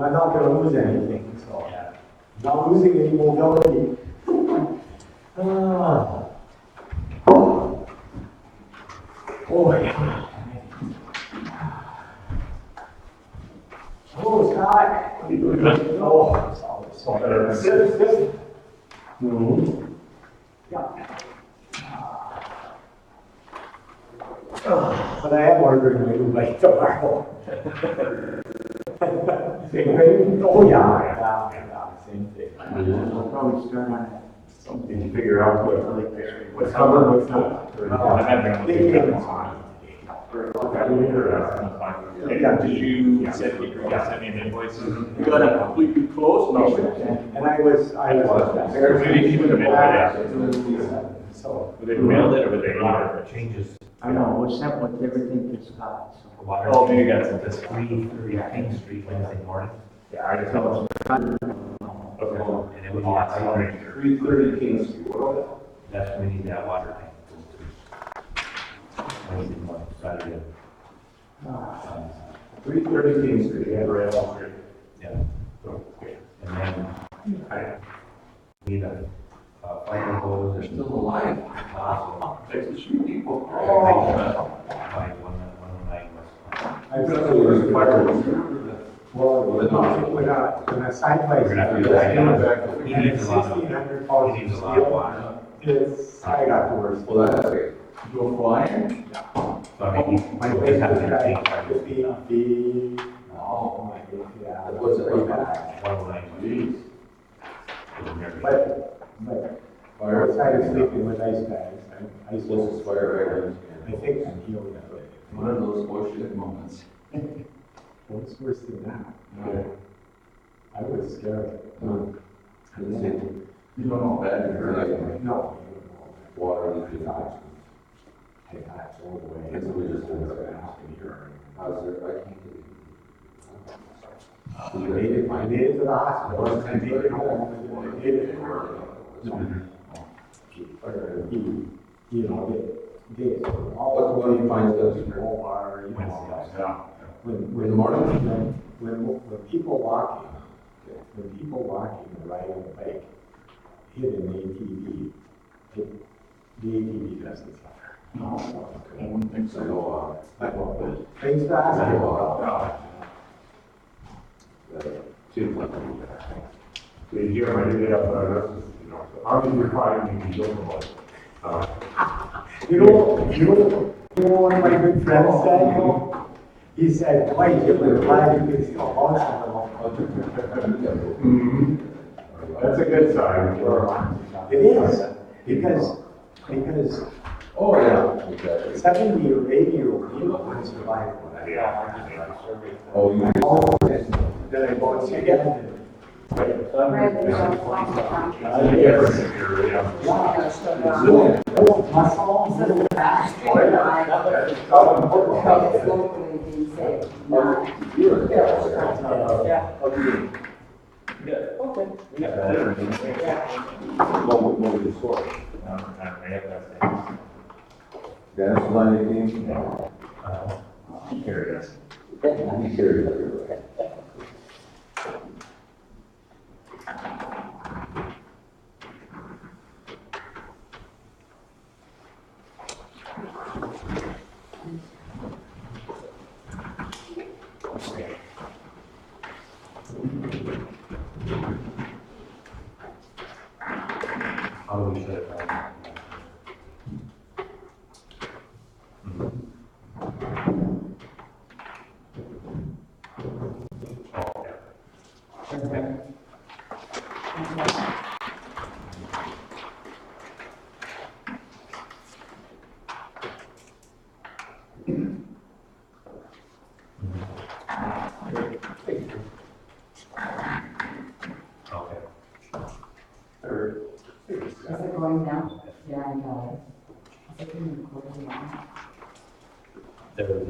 I'm not gonna lose anything, so. Not losing any mobility. Ah. Oh, yeah. Oh, Scott. How you doing? Oh, it's always so better. Sit. Mm-hmm. Yeah. But I am ordering my new bike tomorrow. Oh, yeah, same thing. I'll probably start on it. Something to figure out what's covered, what's not. Yeah, did you send me an invoice? You got a completely closed? No, and I was. Maybe you would have been right So. Were they mailed it or were they ordered? Changes. I don't know, we're sent with everything to Scott, so. Water. Oh, maybe you got some That's this. 3:30 King Street Wednesday morning. Yeah, I just know. Okay. And then we got 330 King Street. that's when we need that water tank. Wednesday morning, Saturday. 330 King Street. Yeah, right on here. Yeah. And then we need a fire hose. They're still alive. Takes to shoot people. By 109 West. I've got to work the fire. Well, when a side by We're gonna have to do that. He needs a lot of, 1,600 pounds he of needs a lot of steel. water. It's, I got the worst. Well, that's great. Go flying? So I mean, My he place has was to like take 15 feet. Oh, my God, yeah. What was it pretty like? bad. 109 Jeez. But Fire. outside of sleeping with ice bags, I This is fire I think I'm healed that way. One of those bullshit moments. What's worse than that? I was scared. You don't know bad you're like No. water leaking. I got all the way. That's what we just did. Here. How's it? I can't get I made it to the hospital, I made it home, I made it to work. Or you know, they, all What do you find those? Walmart, you know, Yeah. when In the morning? when people walking or riding a bike, hit an ATV, the ATV doesn't suffer. No, I wouldn't think so. Things fast. Did you ever do that? How did you find me? You know what my good friend said? He said, wait, you're glad you can still host them. That's a good sign. It is, because Oh, yeah, exactly. 70 or 80-year-old people can survive. Oh, you. Then I go and see again. Muscle, little fast. Dennis was on your team? Here it is. He carried it everywhere. How do we shut it down? Okay. Is it going down? Yeah, I know. Is it going to close now? There was a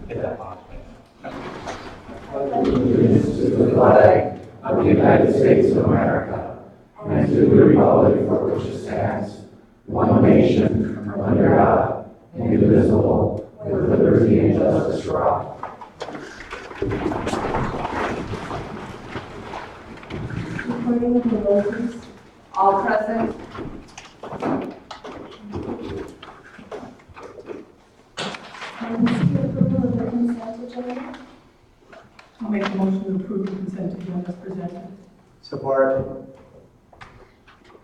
Hit that box, man. Allegiance to the flag of the United States of America and to the republic for which it stands, one nation, under God, indivisible, with liberty and justice for all. Recording of the voters. All present. Item C, approval of the consent agenda. I'll make a motion to approve the consent agenda as presented. Support.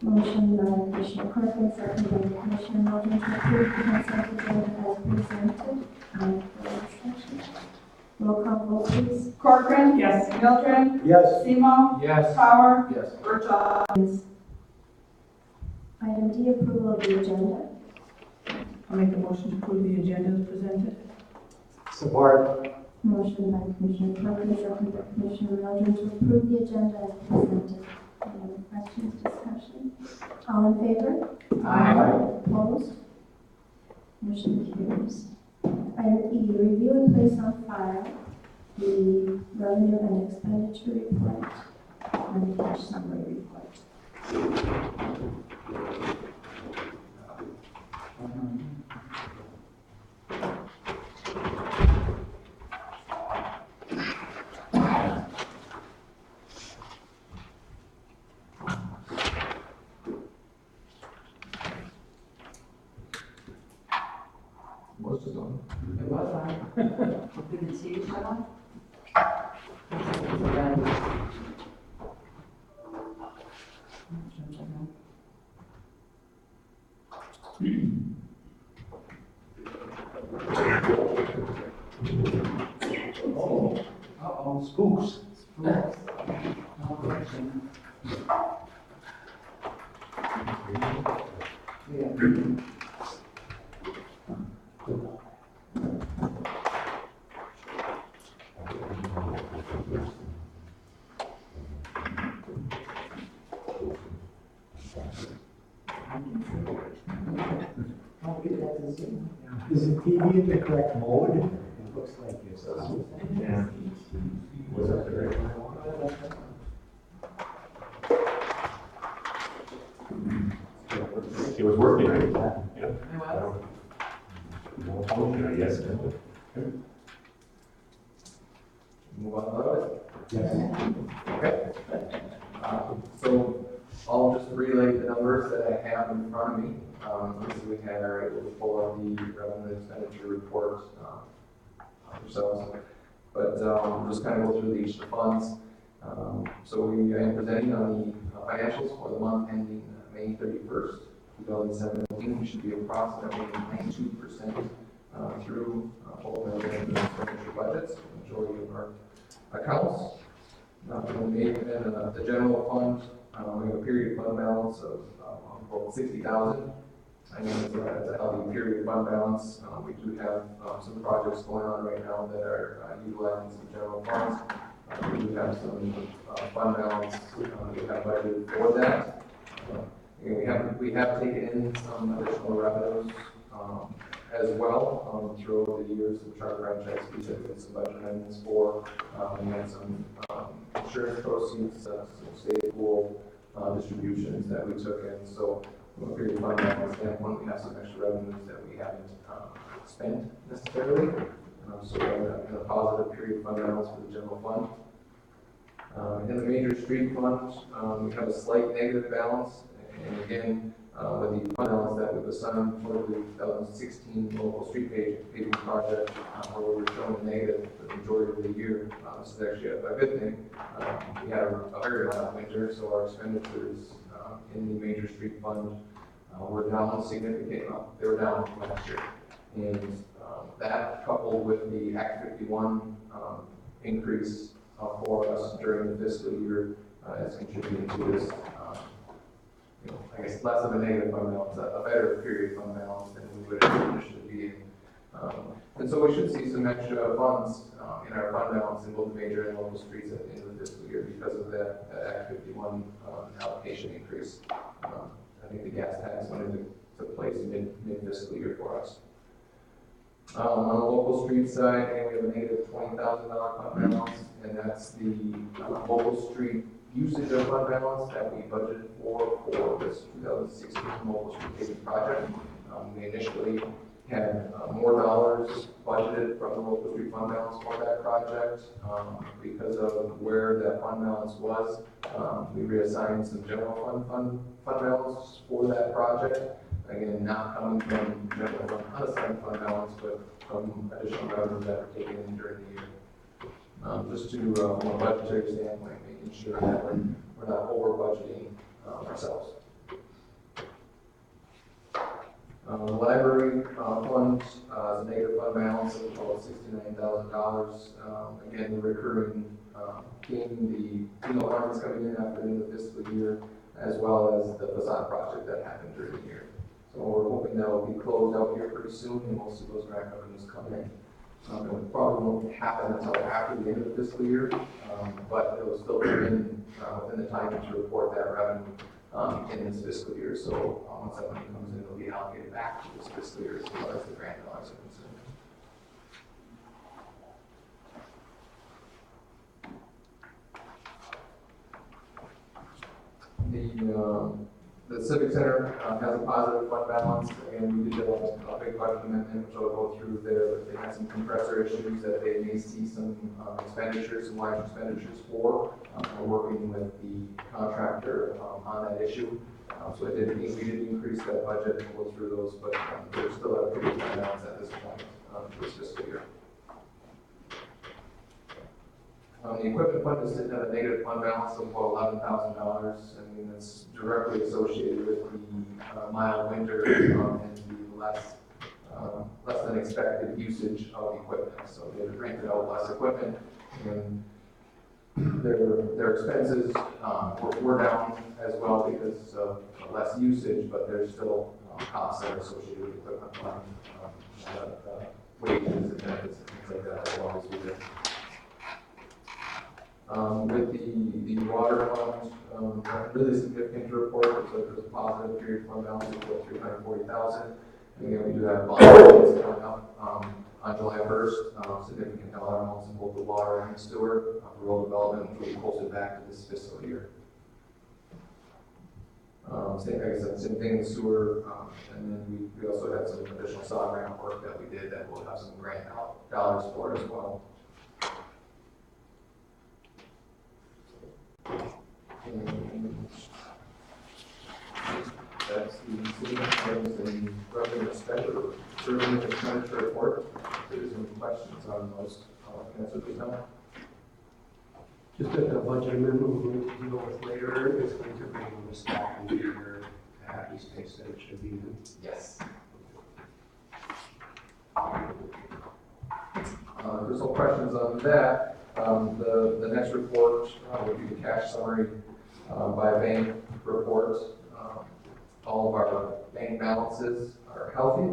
Motion by Commissioner Corcoran, second by Commissioner Mildred to approve the consent agenda as presented. Any further discussion? Roll call vote, please. Corcoran. Yes. Mildred. Yes. Semo. Yes. Power. Yes. Virtual. Item D, approval of the agenda. I'll make a motion to approve the agenda as presented. Support. Motion by Commissioner Corcoran, second by Commissioner Mildred to approve the agenda as presented. Any other questions, discussion? All in favor? Opposed? Motion carries. Item E, review and place on file the revenue and expenditure report and cash summary report. Most of them. It was on. Did the TV shut off? Uh-oh, spooks. Is the TV in the correct mode? It looks like it's. Yeah. Was that the right one? It was working, right? Yeah. Malfunction, I guess. Move on. Yes. Okay. So I'll just relay the numbers that I have in front of me. This we are able to pull up the revenue and expenditure report ourselves. But we'll just kind of go through each of the funds. So we are presenting on the financials for the month ending May 31st, 2017. We should be approximately 92% through both our revenue and expenditure budgets, the majority of our accounts. The general fund, we have a period fund balance of about 60,000. I mean, it's a healthy period fund balance. We do have some projects going on right now that are utilizing some general funds. We do have some fund balance. We have budgeted for that. We have taken in some additional revenues as well through the years of charter franchise fees that we had some budget amendments for. We had some insurance proceeds, some state pool distributions that we took in. So from a period fund balance standpoint, we have some extra revenues that we haven't spent necessarily. So we're in a positive period fund balance for the general fund. In the major street fund, we have a slight negative balance. And again, with the fund balance that was assigned for the 2016 local street paving project, where we were showing a negative for the majority of the year, this is actually a good thing. We had a very mild winter, so our expenditures in the major street fund were down significantly. They were down from last year. And that coupled with the Act 51 increase for us during the fiscal year has contributed to this, I guess less of a negative fund balance, a better period fund balance than we would initially be in. And so we should see some extra funds in our fund balance in both major and local streets at the end of the fiscal year because of that Act 51 allocation increase. I think the gas tax went into place mid-fiscal year for us. On the local street side, we have a negative $20,000 fund balance, and that's the local street usage of fund balance that we budgeted for this 2016 local street paving project. We initially had more dollars budgeted from the local street fund balance for that project. Because of where that fund balance was, we reassigned some general fund balance for that project. Again, not coming from general fund unassigned fund balance, but from additional revenues that were taken in during the year. Just to, from a budgetary standpoint, making sure that we're not over budgeting ourselves. The library fund is a negative fund balance of about $69,000. Again, the recurring theme, the alarms coming in after the end of the fiscal year, as well as the facade project that happened during the year. So we're hoping that will be closed out here pretty soon, and most of those grant revenues come in. It probably won't happen until after the end of the fiscal year, but it will still come in within the time to report that revenue in this fiscal year. So once that money comes in, it'll be allocated back to this fiscal year as far as the grant dollars are concerned. The Civic Center has a positive fund balance. Again, we did a big budget amendment, which I'll go through there, but they had some compressor issues that they may see some expenditures, some large expenditures for. We're working with the contractor on that issue. So we did increase that budget, and we'll go through those, but there's still a pretty good fund balance at this point for this fiscal year. The equipment fund is sitting at a negative fund balance of about $11,000. I mean, that's directly associated with the mild winter and the less than expected usage of equipment. So they've rented out less equipment, and their expenses were down as well because of less usage, but there's still costs that are associated with equipment fund, wages and benefits and things like that that will always be there. With the water fund, really significant to report. There's a positive period fund balance of about $340,000. Again, we do have bond payments coming up on July 1st. Significant dollar amounts in both the water and the sewer. Rural development will be posted back to this fiscal year. Like I said, same thing with sewer, and then we also had some additional saw grant work that we did that we'll have some grant dollars for as well. And that's the city items and revenue expenditure report. If there's any questions on those, I'll answer those now. Just that the budget amendment we're going to deal with later is going to bring the staff into your happy space that it should be in. Yes. There's no questions on that. The next report would be the cash summary by bank report. All of our bank balances are healthy,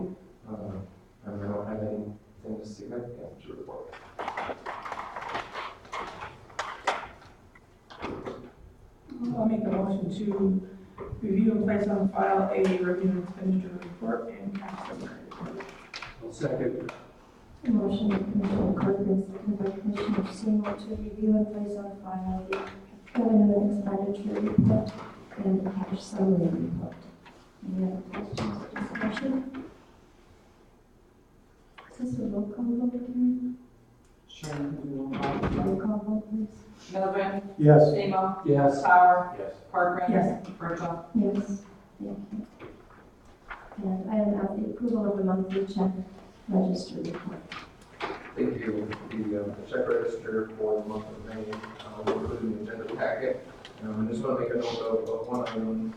and we don't have anything significant to report. I'll make a motion to review and place on file a revenue and expenditure report and cash summary report. Second. A motion by Commissioner Corcoran, seconded by Commissioner Seymour to review and place on file the revenue and expenditure report and the cash summary report. Any other questions or discussion? Is this a roll call vote again? Sure. Roll call vote, please. Milburn. Yes. Seymour. Yes. Sauer. Yes. Corcoran. Yes. Bertha. Yes, thank you. And item F, the approval of the monthly check register report. Thank you. The check register for the month of May, we'll put in the agenda packet. I just want to make a note of one item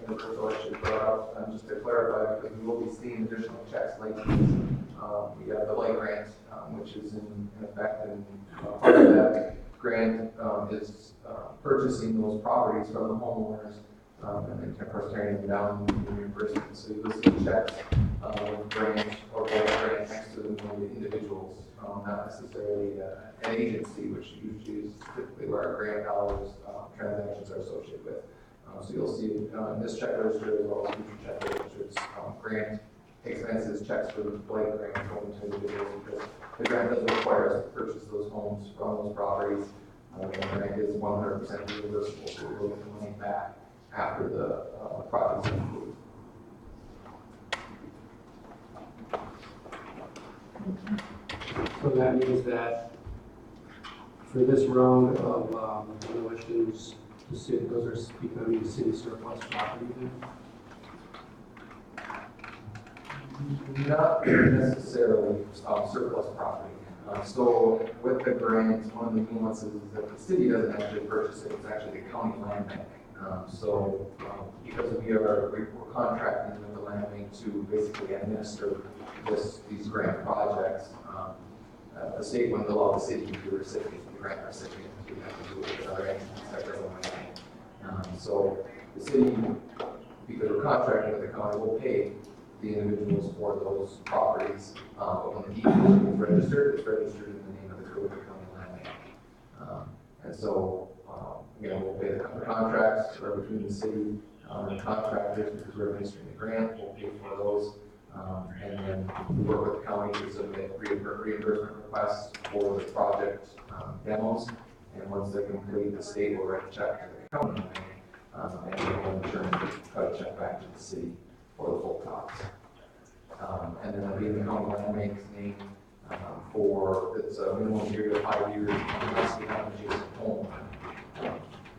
that I should brought up, just to clarify, because we will be seeing additional checks late. We got the light grant, which is in effect, and part of that grant is purchasing those properties from the homeowners and then of course tearing them down and reimbursement. So you list the checks with grant or both grant next to them for the individuals, not necessarily an agency, which usually is typically where our grant dollars transactions are associated with. So you'll see in this check register as well as future check registers, grant expenses, checks for the blight grant going to individuals, because the grant doesn't require us to purchase those homes from those properties. The grant is 100% reimbursable, so we will get the money back after the project is approved. So that means that for this round of demolitions, the city, those are becoming city surplus property then? Not necessarily surplus property. So with the grant, one of the nuances is that the city doesn't actually purchase it, it's actually the county land bank. Because we're contracting with the land bank to basically administer these grant projects, the state wouldn't allow the city to be the recipient, the grant recipient, to have to do it with other entities that doesn't land bank. So the city, because we're contracting with the county, will pay the individuals for those properties, but when the deed is registered, it's registered in the name of the Clearwater County Land Bank. And so, we'll pay the contracts that are between the city and contractors, because we're administering the grant, we'll pay for those. And then we work with the county to submit reimbursement requests for the project demos. And once they're complete, the state will write a check to the county land bank, and then the insurance will cut a check back to the city for the full cost. And then it'll be in the county land bank's name for, it's a minimum period of 5 years, unless we have an adjacent home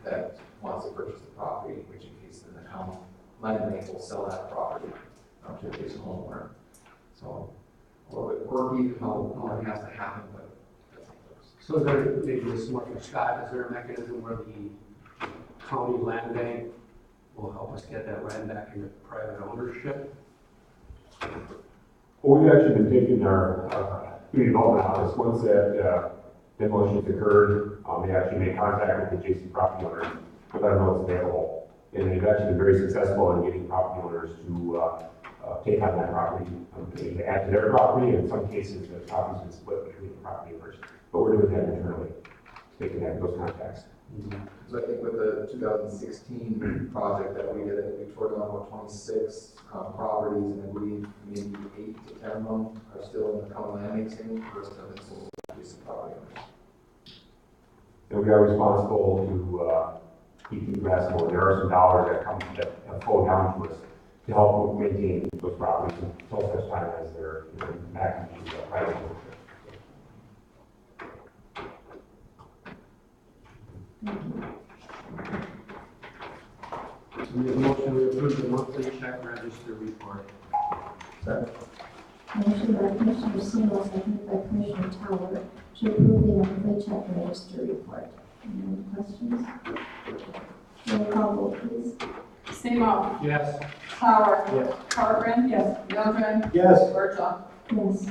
that wants to purchase the property, which in case then the county land bank will sell that property to adjacent homeowner. So a little bit quirky how it has to happen, but that's how it works. So is there, maybe this is more for Scott, is there a mechanism where the county land bank will help us get that land back into private ownership? Well, we've actually been taking our community development office, once that demolitions occurred, they actually made contact with the adjacent property owners to let them know it's available. And they've actually been very successful in getting property owners to take on that property, to add to their property. In some cases, the property's been split between the property owners. But we're doing that internally, taking those contacts. So I think with the 2016 project that we did, I think we tore down about 26 properties, and I believe maybe 8 to 10 of them are still in the county land bank's name, the rest have been sold to adjacent property owners. And we are responsible to keep the grass mowed. There are some dollars that flow down to us to help maintain those properties until such time as they're back into private ownership. We have a motion to approve the monthly check register report. Motion by Commissioner Seymour, seconded by Commissioner Tower, to approve the monthly check register report. Any questions? Roll call vote, please. Seymour. Yes. Tower. Yes. Corcoran. Yes. Mildred. Yes. Birchall. Yes.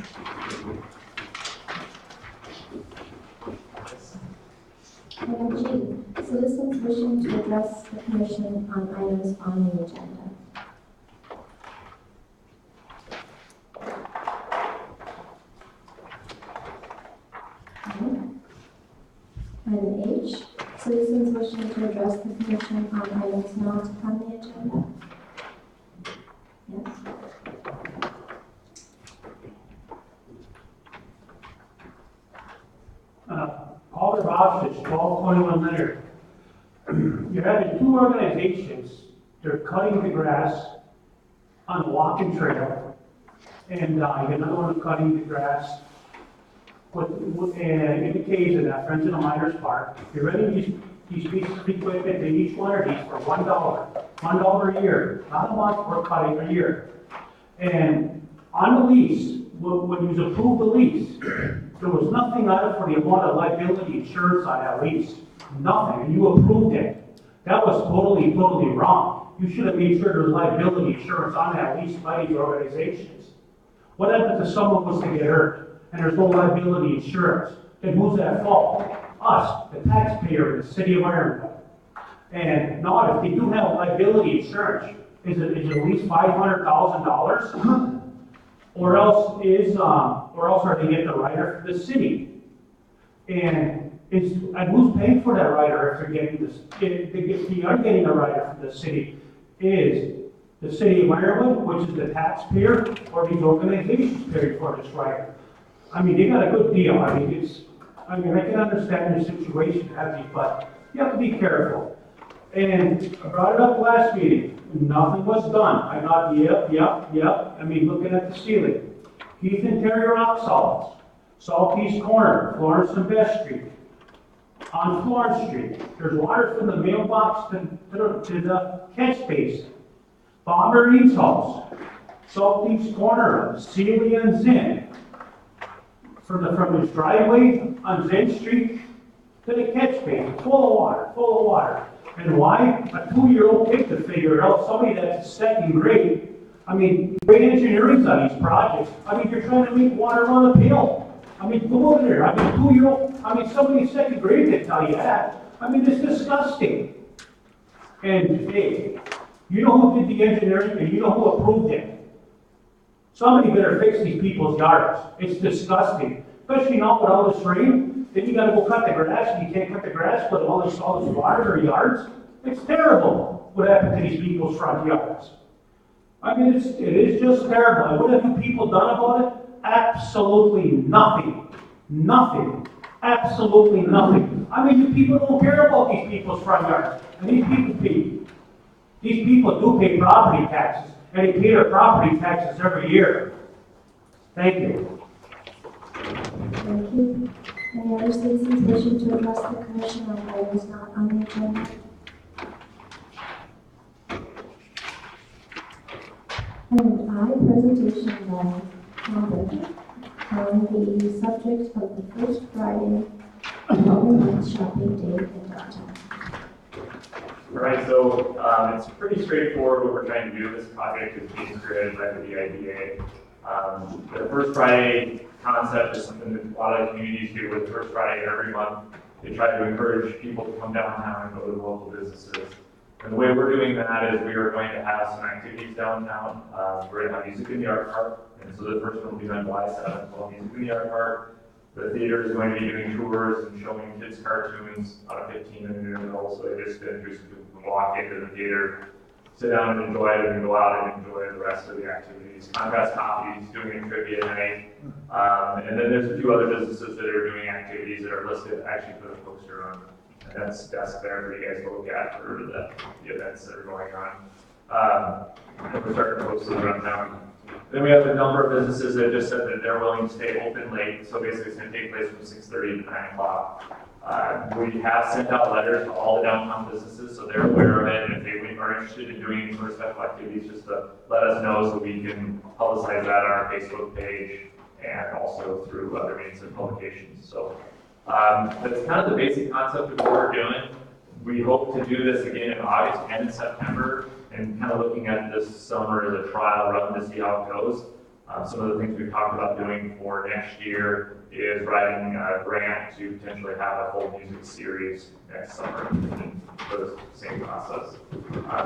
Item G, citizens wishing to address the commission on items on the agenda. Item H, citizens wishing to address the commission on items not on the agenda. Yes. Alder Bostic, 1221 Leonard. You're having two organizations, they're cutting the grass on the walking trail, and you got another one cutting the grass in the caves in that Friends of the Miners Park. You're renting these pieces of equipment, they each one of these for $1 a year, not a month, for cutting a year. And on the lease, when you approved the lease, there was nothing on it for the amount of liability insurance on that lease. Nothing, and you approved it. That was totally wrong. You should have made sure there was liability insurance on that lease by these organizations. What happens if someone was to get hurt and there's no liability insurance? Then who's at fault? Us, the taxpayer in the city of Ironwood. And now, if they do have liability insurance, is it at least $500,000? Or else are they getting a rider for the city? And who's paying for that rider if they're getting this? If they are getting a rider for the city, is the city of Ironwood, which is the taxpayer, or these organizations paying for this rider? I mean, they got a good deal. I can understand your situation, Abby, but you have to be careful. And I brought it up last meeting. Nothing was done. I got, yep. I mean, looking at the ceiling. Keith and Terry Rock Salts, Southeast Corner, Florence and Best Street. On Florence Street, there's water from the mailbox to the catch basin. Bob Marine's house, Southeast Corner of Celia and Zinn. From his driveway on Zinn Street to the catch basin, full of water. And why? A 2-year-old kid could figure it out, somebody that's second grade. I mean, great engineering's on these projects. I mean, you're trying to make water run uphill. I mean, go over there. I mean, 2-year-old, somebody in second grade can tell you that. I mean, it's disgusting. And hey, you know who did the engineering and you know who approved it. Somebody better fix these people's yards. It's disgusting. Especially now with all this rain, then you gotta go cut the grass and you can't cut the grass with all this water in your yards. It's terrible what happened to these people's front yards. I mean, it is just terrible. And what have you people done about it? Absolutely nothing. Nothing. Absolutely nothing. I mean, you people don't care about these people's front yards. And these people do pay property taxes. And they pay their property taxes every year. Thank you. Thank you. Any other citizens wishing to address the commission on items not on the agenda? And presentation by Tom Becker on the subject of the first Friday of every month shopping day in downtown. All right, so it's pretty straightforward what we're trying to do. This project is being created by the VIDA. The First Friday concept is something that a lot of communities do with the First Friday every month. They try to encourage people to come downtown and go to the local businesses. And the way we're doing that is we are going to have some activities downtown. We're going to have music in the art park, and so the first one will be on July 7th, called Music in the Art Park. The theater is going to be doing tours and showing kids cartoons on a 15-minute interval, so they just interested to walk into the theater, sit down and enjoy it, and go out and enjoy the rest of the activities. Contrast Coffee is doing a trivia night, and then there's a few other businesses that are doing activities that are listed. I actually put a poster on that's desk there for you guys to look at for the events that are going on. And we're starting to post those around town. Then we have a number of businesses that just said that they're willing to stay open late, so basically it's going to take place from 6:30 to 9 o'clock. We have sent out letters to all the downtown businesses, so they're aware of it, and if they are interested in doing any sort of special activities, just to let us know so we can publicize that on our Facebook page and also through other means of publications. So that's kind of the basic concept of what we're doing. We hope to do this again in August and in September, and kind of looking at this summer as a trial run to see how it goes. Some of the things we've talked about doing for next year is writing a grant to potentially have a whole music series next summer for the same process.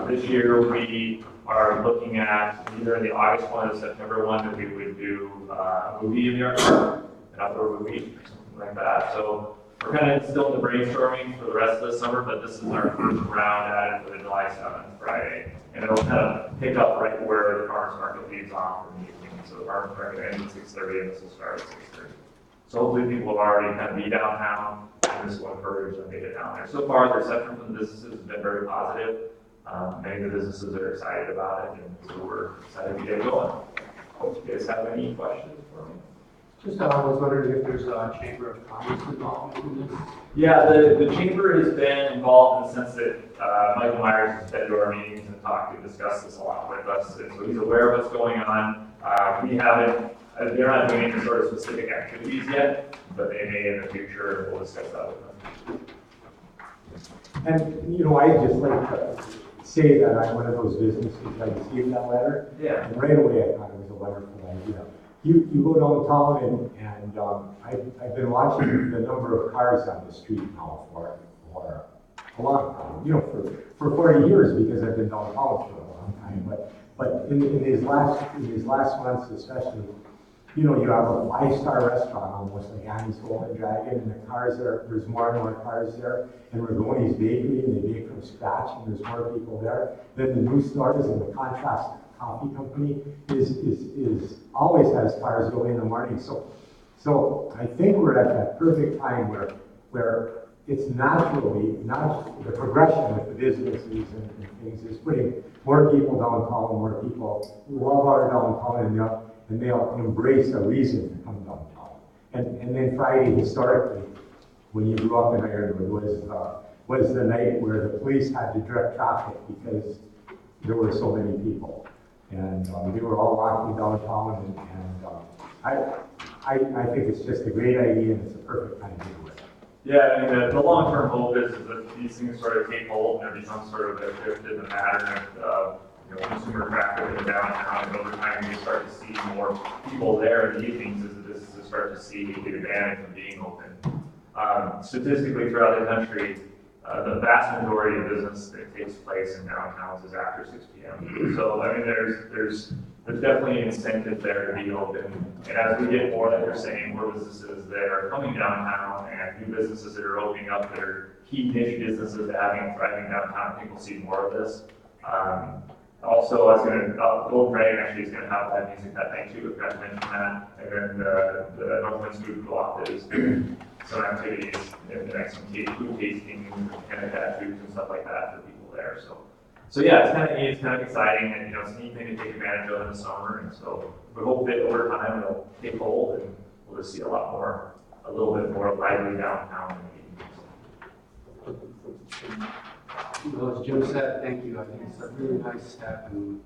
This year we are looking at either in the August one or September one that we would do a movie in the art park, an outdoor movie or something like that. So we're kind of still in the brainstorming for the rest of the summer, but this is our first round at it for the July 7th Friday. And it'll kind of pick up right where the farmers market leads off from the evening. So the farmers market ends at 6:30 and this will start at 6:30. So hopefully people will already kind of be downtown and this will encourage them to get down there. So far the reception from the businesses has been very positive. Many of the businesses are excited about it, and so we're excited to get going. Hope you guys have any questions for me. Just I was wondering if there's a Chamber of Commerce involved in this? Yeah, the chamber has been involved in the sense that Michael Myers has been to our meetings and talked and discussed this a lot with us, and so he's aware of what's going on. We haven't, they're not doing any sort of specific activities yet, but they may in the future, and we'll discuss that with them. And, you know, I just like to say that I'm one of those businesses that received that letter. Yeah. And right away I thought it was a wonderful idea. You go downtown and I've been watching the number of cars on the street now for a long time, you know, for 40 years because I've been downtown for a long time. But in these last months especially, you know, you have a 5-star restaurant almost like Annie's Hole and Dragon, and the cars there's more and more cars there. And Rigoni's Bakery, and they bake from scratch, and there's more people there. Then the new stores and the Contrast Coffee Company is always has cars going in the morning. So I think we're at that perfect time where it's naturally, the progression with the businesses and things is putting more people downtown, more people love our downtown, and they'll embrace a reason to come downtown. And then Friday, historically, when you grew up in Ironwood, was the night where the police had to direct traffic because there were so many people. And they were all walking downtown, I think it's just a great idea, and it's a perfect time to do it. Yeah, I mean, the long-term hope is that these things sort of take hold and there becomes sort of a shift in the pattern of, consumer traffic in the downtown, and over time you start to see more people there in the evenings as the businesses start to see the advantage of being open. Statistically throughout the country, the vast majority of business that takes place in downtowns is after 6 p.m. So, I mean, there's definitely an incentive there to be open. And as we get more, like you're saying, more businesses that are coming downtown and new businesses that are opening up that are key niche businesses that having thriving downtown, I think we'll see more of this. Also, I was going to, Gold Dragon actually is going to have live music that night too, if I mentioned that. And then the Northwest Food Co-op is doing some activities, and like some food tasting and attached foods and stuff like that for people there. So yeah, it's kind of exciting, and it's a neat thing to take advantage of in the summer. And so we hope that over time it'll take hold, and we'll just see a little bit more lively downtown in the evenings. Well, as Jim said, thank you. I think it's a really nice step, and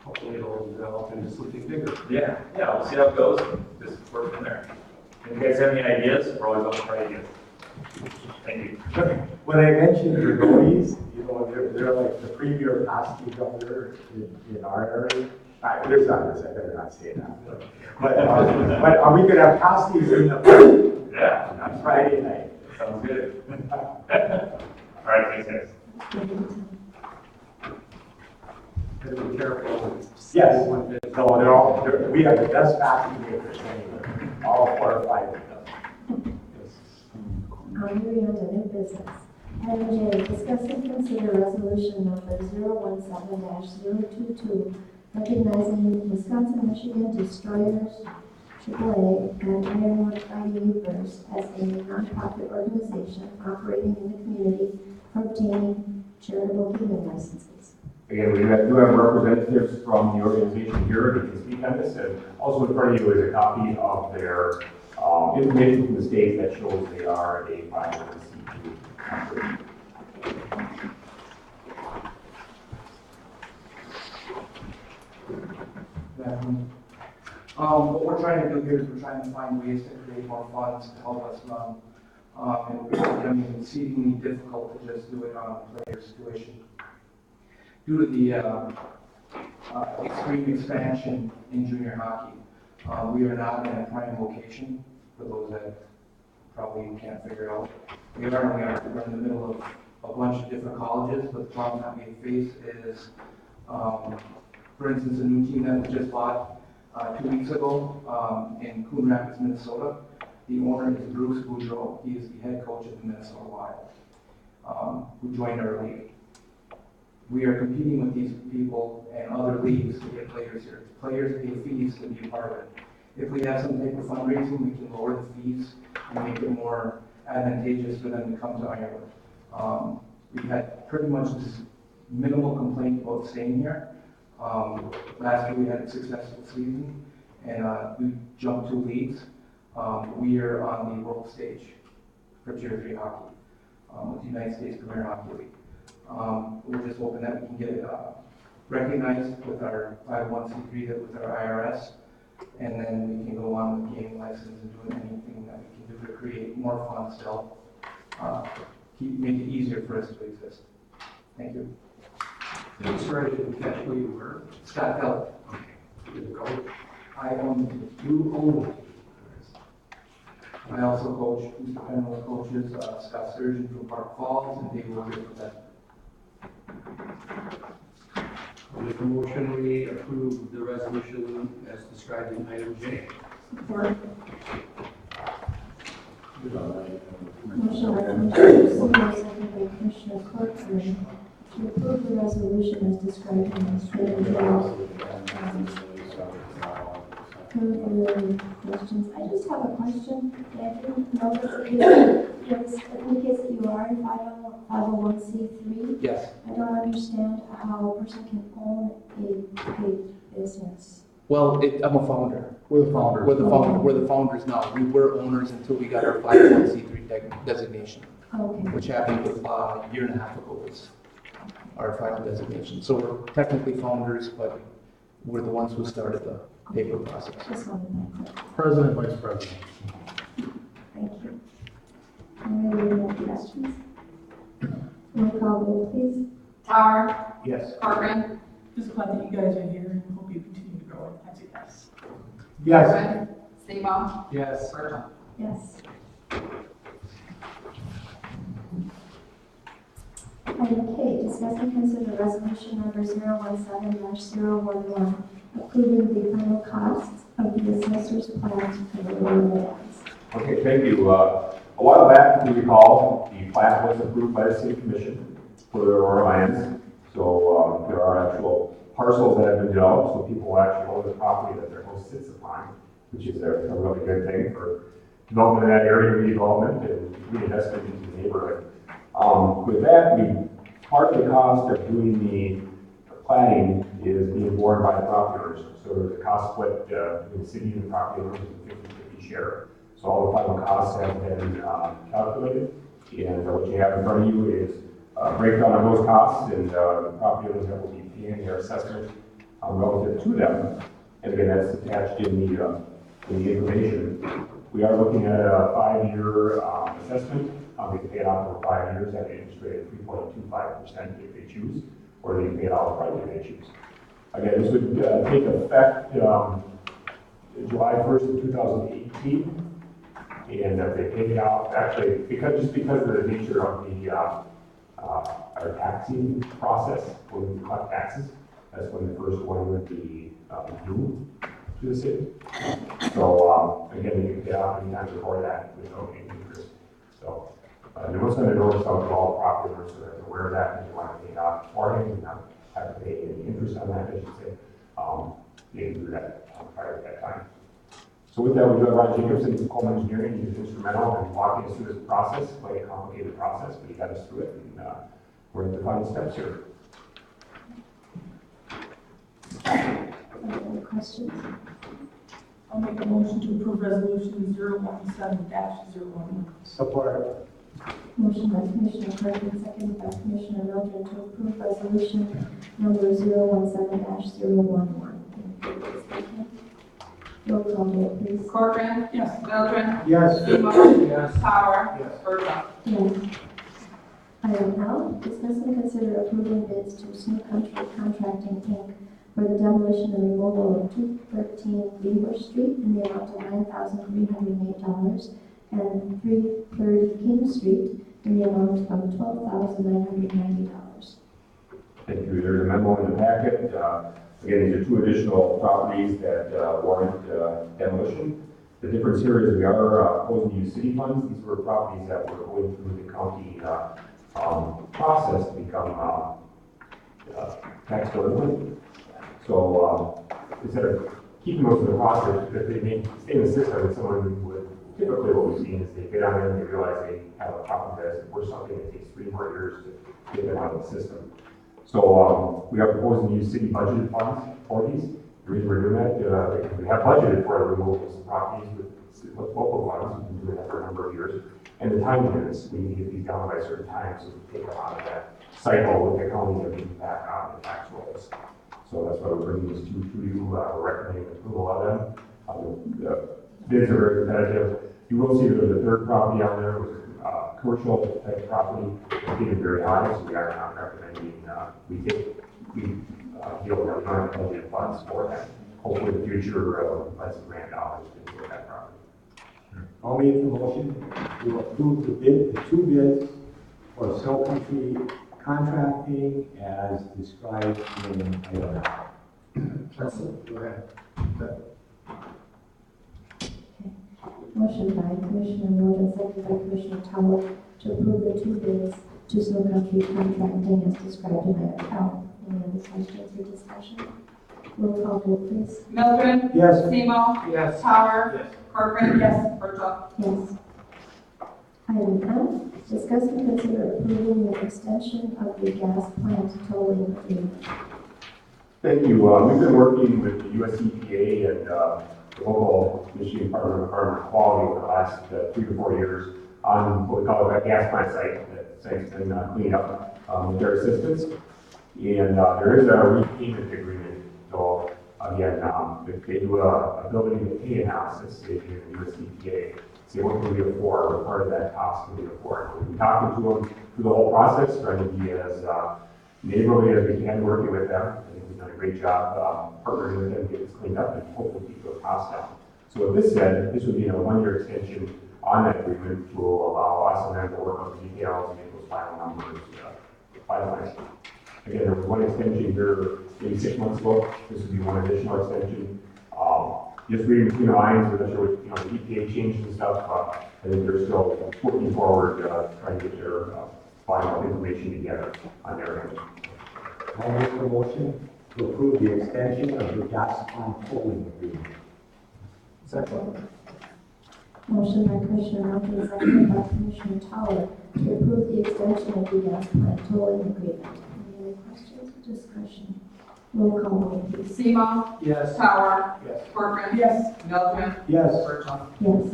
hopefully it'll develop into something bigger. Yeah, we'll see how it goes. Just work from there. If you guys have any ideas, we're always open for ideas. Thank you. When I mentioned Rigolis, they're like the premier pasty builder in our area. There's others, I better not say that. But are we going to have pasties in the park? Yeah. On Friday night. Sounds good. All right, thanks, guys. Better be careful. Yes. No, we have the best pasty makers anywhere. All 4 or 5 of them. Moving on to new business. Item J, discuss and consider resolution number 017-022, recognizing Wisconsin, Michigan Destroyers AAA and Ironwood Reapers as a nonprofit organization operating in the community for obtaining charitable giving licenses. Again, we do have representatives from the organization here that can speak on this, and also in front of you is a copy of their information from the state that shows they are a 501c3 company. What we're trying to do here is we're trying to find ways to create more funds to help us run. It's becoming exceedingly difficult to just do it on a player's tuition. Due to the extreme expansion in junior hockey, we are not in a prime location, for those that probably can't figure out. We're in the middle of a bunch of different colleges, but the problem that we face is, for instance, a new team that was just bought 2 weeks ago in Coon Rapids, Minnesota. The owner is Bruce Boudreau. He is the head coach of the Minnesota Wild, who joined our league. We are competing with these people and other leagues to get players here. Players pay fees to be a part of it. If we have some type of fundraising, we can lower the fees and make it more advantageous for them to come to Ironwood. We've had pretty much this minimal complaint about staying here. Last year we had a successful season, and we jumped 2 leagues. We are on the world stage for Tier 3 hockey with the United States Premier Hockey League. We're just hoping that we can get it recognized with our 501c3, with our IRS, and then we can go on with gaining license and doing anything that we can do to create more funds to help make it easier for us to exist. Thank you. I'm sorry, I didn't catch who you were. Scott Keller. Okay. You're the coach? I own the You own it. I also coach, Mr. Penrose coaches Scott Sturgeon from Park Falls, and Dave Wilder for that. I'll make a motion, we approve the resolution as described in item J. Support. Motion by Commissioner Sewell, second by Commissioner Corcoran, to approve the resolution as described in the item J. Questions? I just have a question. I didn't notice it indicates that you are a 501c3. Yes. I don't understand how a person can own a business. Well, I'm a founder. We're the founders. We're the founders now. We were owners until we got our 501c3 designation, Okay. which happened a year and a half ago was our final designation. So we're technically founders, but we're the ones who started the paper process. Just wanted that clear. President, Vice President. Thank you. Any other questions? Roll call vote, please. Tower, Yes. Corcoran. Just glad that you guys are here and hope you continue to grow. That's a yes. Yes. Seymour. Yes. Bergeron. Yes. Item K, discuss and consider resolution number 017-011, approving the final costs of the assessor's plat for the road lands. Okay, thank you. A while back, if you recall, the plat was approved by the city commission for the Aurora lands. So there are actual parcels that have been developed, so people actually own the property that their house sits upon, which is a really good thing for development in that area, redevelopment, and reinvestment into the neighborhood. With that, part of the cost of doing the platting is being borne by the property owners. So there's a cost split between the city and the property owners, a 50-50 share. So all the final costs have been calculated, and what you have in front of you is a breakdown of those costs and the property owners that will be paying their assessment relative to them. And again, that's attached in the information. We are looking at a 5-year assessment. They can pay it out over 5 years at an interest rate of 3.25% if they choose, or they can pay it out outright if they choose. Again, this would take effect July 1st of 2018. And they pay it out, actually, because of the nature of our taxing process, when we collect taxes, that's when the first one would be due to the city. So again, you can pay out anytime before that with no interest. So there was going to notice out to all property owners so that they're aware of that, and you want to pay it out beforehand and not have to pay any interest on that, I should say. You can do that prior to that time. So with that, we do have Ron Jacobson from Coleman Engineering. He was instrumental in walking us through this process, quite a complicated process, but he got us through it, and we're in the final steps here. Any questions? I'll make a motion to approve resolution 017-011. Support. Motion by Commissioner Perkins, seconded by Commissioner Mildred to approve resolution number 017-011. Any further discussion? Roll call vote, please. Corcoran. Yes. Mildred. Yes. Seymour. Yes. Tower. Yes. Bergeron. Yes. Item L, discuss and consider approving bids to Snow Country Contracting, Inc. for the demolition and removal of 213 Beaver Street in the amount of $9,308 and 330 King Street in the amount of $12,990. Thank you. There's a memo in the packet. Again, these are 2 additional properties that warrant demolition. The difference here is we are proposing to use city funds. These were properties that were going through the county process to become tax delinquent. So instead of keeping those in the process, if they may stay in the system, someone would, typically what we've seen is they get on there and they realize they have a problem that's worth something that takes 3 more years to get them out of the system. So we are proposing to use city budgeted funds for these. The reason we're doing that, we have budgeted for the removal of some properties with local funds. We've been doing that for a number of years. And the time limits, we need to get these done by a certain time so we take them out of that cycle with the county and get back on the tax rolls. So that's why we're bringing these 2 to you. We're recommending approval of them. The bids are very competitive. You will see there's a 3rd property on there, which is commercial type property. It's getting very high, so we are not recommending, we deal with our budget funds for that. Hopefully in the future, less than $1,000 to get that property. I'll make the motion to approve the 2 bids for Snow Country Contracting as described in item L. Go ahead. Motion by Commissioner Mildred, seconded by Commissioner Tower to approve the 2 bids to Snow Country Contracting as described in item L. Any other questions or discussion? Roll call vote, please. Mildred. Yes. Seymour. Yes. Tower. Yes. Corcoran. Yes. Bergeron. Yes. Item F, discuss and consider approving the extension of the gas plant tolling agreement. Thank you. We've been working with the US EPA and the local Michigan Department of Environmental Quality over the last 3 to 4 years on what we call a gas plant site. That site's been cleaned up with their assistance. And there is a repayment agreement. So again, they do a ability to pay analysis in the US EPA. See what can we afford, what part of that cost can we afford. We've been talking to them through the whole process, trying to be as neighborly as we can, working with them. I think we've done a great job partnering with them to get this cleaned up and hopefully keep those costs down. So with this said, this would be a 1-year extension on that agreement to allow us and them to work on the details and get those final numbers finalized. Again, there was one extension here maybe 6 months ago. This would be one additional extension. Just reading between the lines, we're not sure what, the EPA changed and stuff, I think they're still working forward, trying to get their final information together on their end. I make a motion to approve the extension of the gas plant tolling agreement. Second. Motion by Commissioner Melton, seconded by Commissioner Tower to approve the extension of the gas plant tolling agreement. Any other questions or discussion? Roll call vote, please. Seymour. Yes. Tower. Yes. Corcoran. Yes. Melton. Yes. Bergeron. Yes.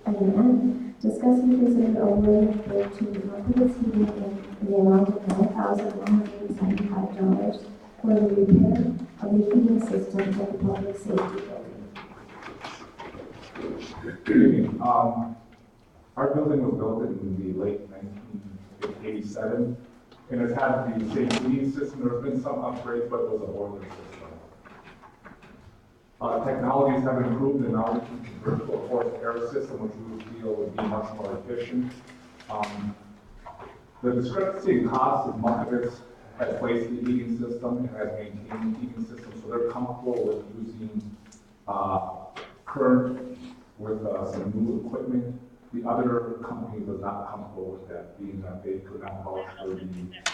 Item N, discuss and consider awarding a bid to Markowitz Heating Inc. in the amount of $9,175 for the repair of the heating system at the public safety building. Our building was built in the late 1987, and it's had the same heating system. There's been some upgrades, but it was a boiler system. Technologies have improved, and now we can convert to a forced air system, which we feel would be much more efficient. The discrepancy in cost is Markowitz has placed the heating system and has maintained the heating system, so they're comfortable with using current with some new equipment. The other company was not comfortable with that, being that they could not vouch for the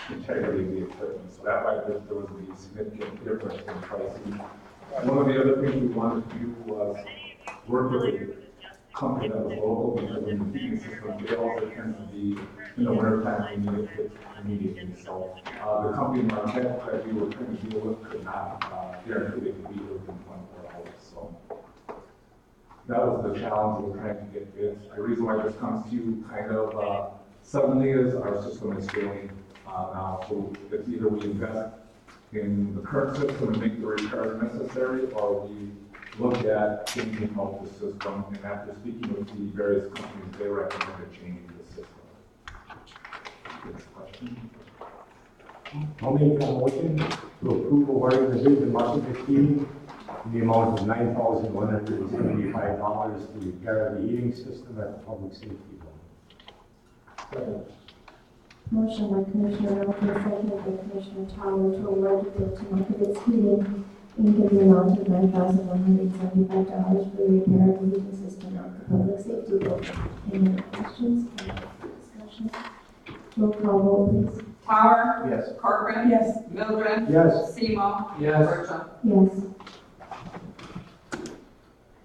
integrity of the equipment. So that way there was a significant difference in pricing. One of the other things we wanted to do was work with a company that was local, because when the heating system fails, it tends to be in the winter time we need it fixed immediately. So the company Marquette that we were trying to deal with could not guarantee they could be here within 24 hours. So that was the challenge we were trying to get bids. The reason why this comes to you kind of suddenly is our system is failing now. So it's either we invest in the current system and make the repairs necessary, or we look at changing out the system. And after speaking with the various companies, they recommended changing the system. Next question. I'll make a motion to approve awarding the bid to Markowitz Heating in the amount of $9,175 to repair the heating system at the public safety building. Motion by Commissioner Melton, seconded by Commissioner Tower to award the bid to Markowitz Heating Inc. in the amount of $9,175 for the repair of the heating system at the public safety building. Any other questions or discussion? Roll call vote, please. Tower. Yes. Corcoran. Yes. Mildred. Yes. Seymour. Yes. Bergeron. Yes.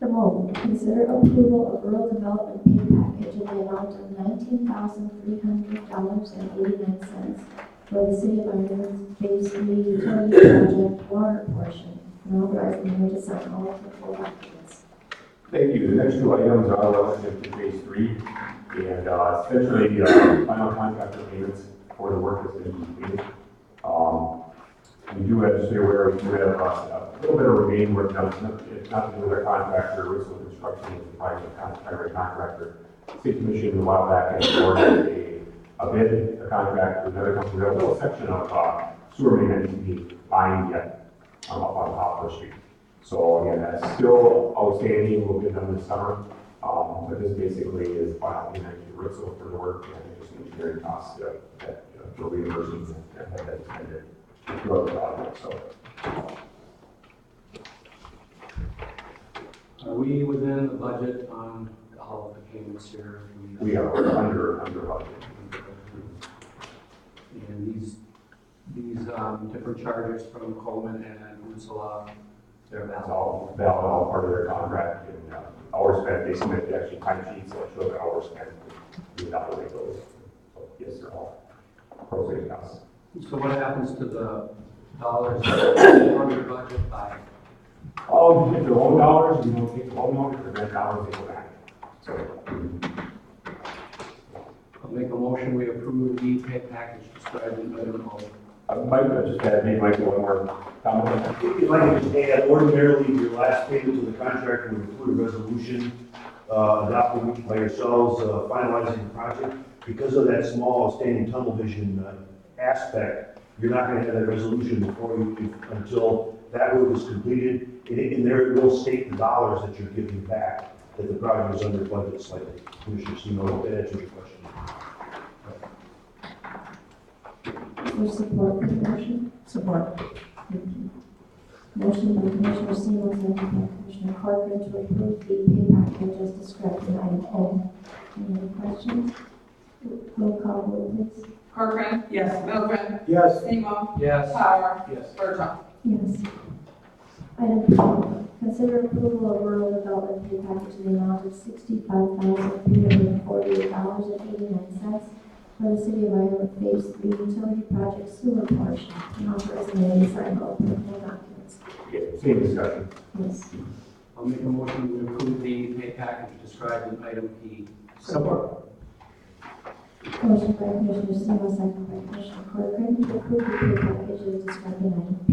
Item O, consider approval of rural development pay package in the amount of $19,300.89 for the City of Ironwood Phase 3 Utility Project water portion, and authorizing the mayor to sign all applicable documents. Thank you. The next two items are relative to phase 3, and essentially final contractor payments for the work that's been completed. We do have, just be aware, we do have a little bit of remaining work done. It's not to do with our contractor, Ritzel Construction is the primary contractor. State Commission a while back has awarded a bid, a contract with another company. There's a little section of sewer main that needs to be lined yet up on Poplar Street. So again, that's still outstanding. We'll get done this summer. But this basically is final payment to Ritzel for the work and just engineering costs that for reimbursing and that expended throughout the project. So. Are we within the budget on all of the payments here? We are under budget. And these different charges from Coleman and Ursula, they're That's valid. all part of their contract, and hours spent, they submit actually time sheets that show the hours spent to evaluate those. So yes, they're all appropriate costs. So what happens to dollars from your budget by. Oh, if they're own dollars, you don't take the home dollars, the rent dollars, they go back. So, I'll make a motion, we approve the pay package described in item O. Mike, I just had, maybe Mike, one more comment. If I could just add, ordinarily, your last payment to the contractor would include a resolution adopted by yourselves finalizing the project. Because of that small outstanding tunnel vision aspect, you're not gonna have that resolution before you, until that work is completed. And there it will state the dollars that you're giving back, that the project is under budget slightly. Commissioner Seymour, that answers your question. Is there support for the motion? Support. Thank you. Motion by Commissioner Seymour, second by Commissioner Corcoran to approve the pay package as described in item O. Any other questions? Roll call vote, please. Corcoran. Yes. Middleton. Yes. Seymour. Yes. Power. Yes. Bergeron. Yes. Item P, consider approval of rural development pay package in the amount of $65,348.89 for the city of Iowa Phase 3 utility project sewer portion, and authorizing any sign of applicable documents. Yeah, same discussion. Yes. I'll make a motion, we approve the pay package described in item P. Support. Motion by Commissioner Seymour, second by Commissioner Corcoran to approve the pay package as described in item P.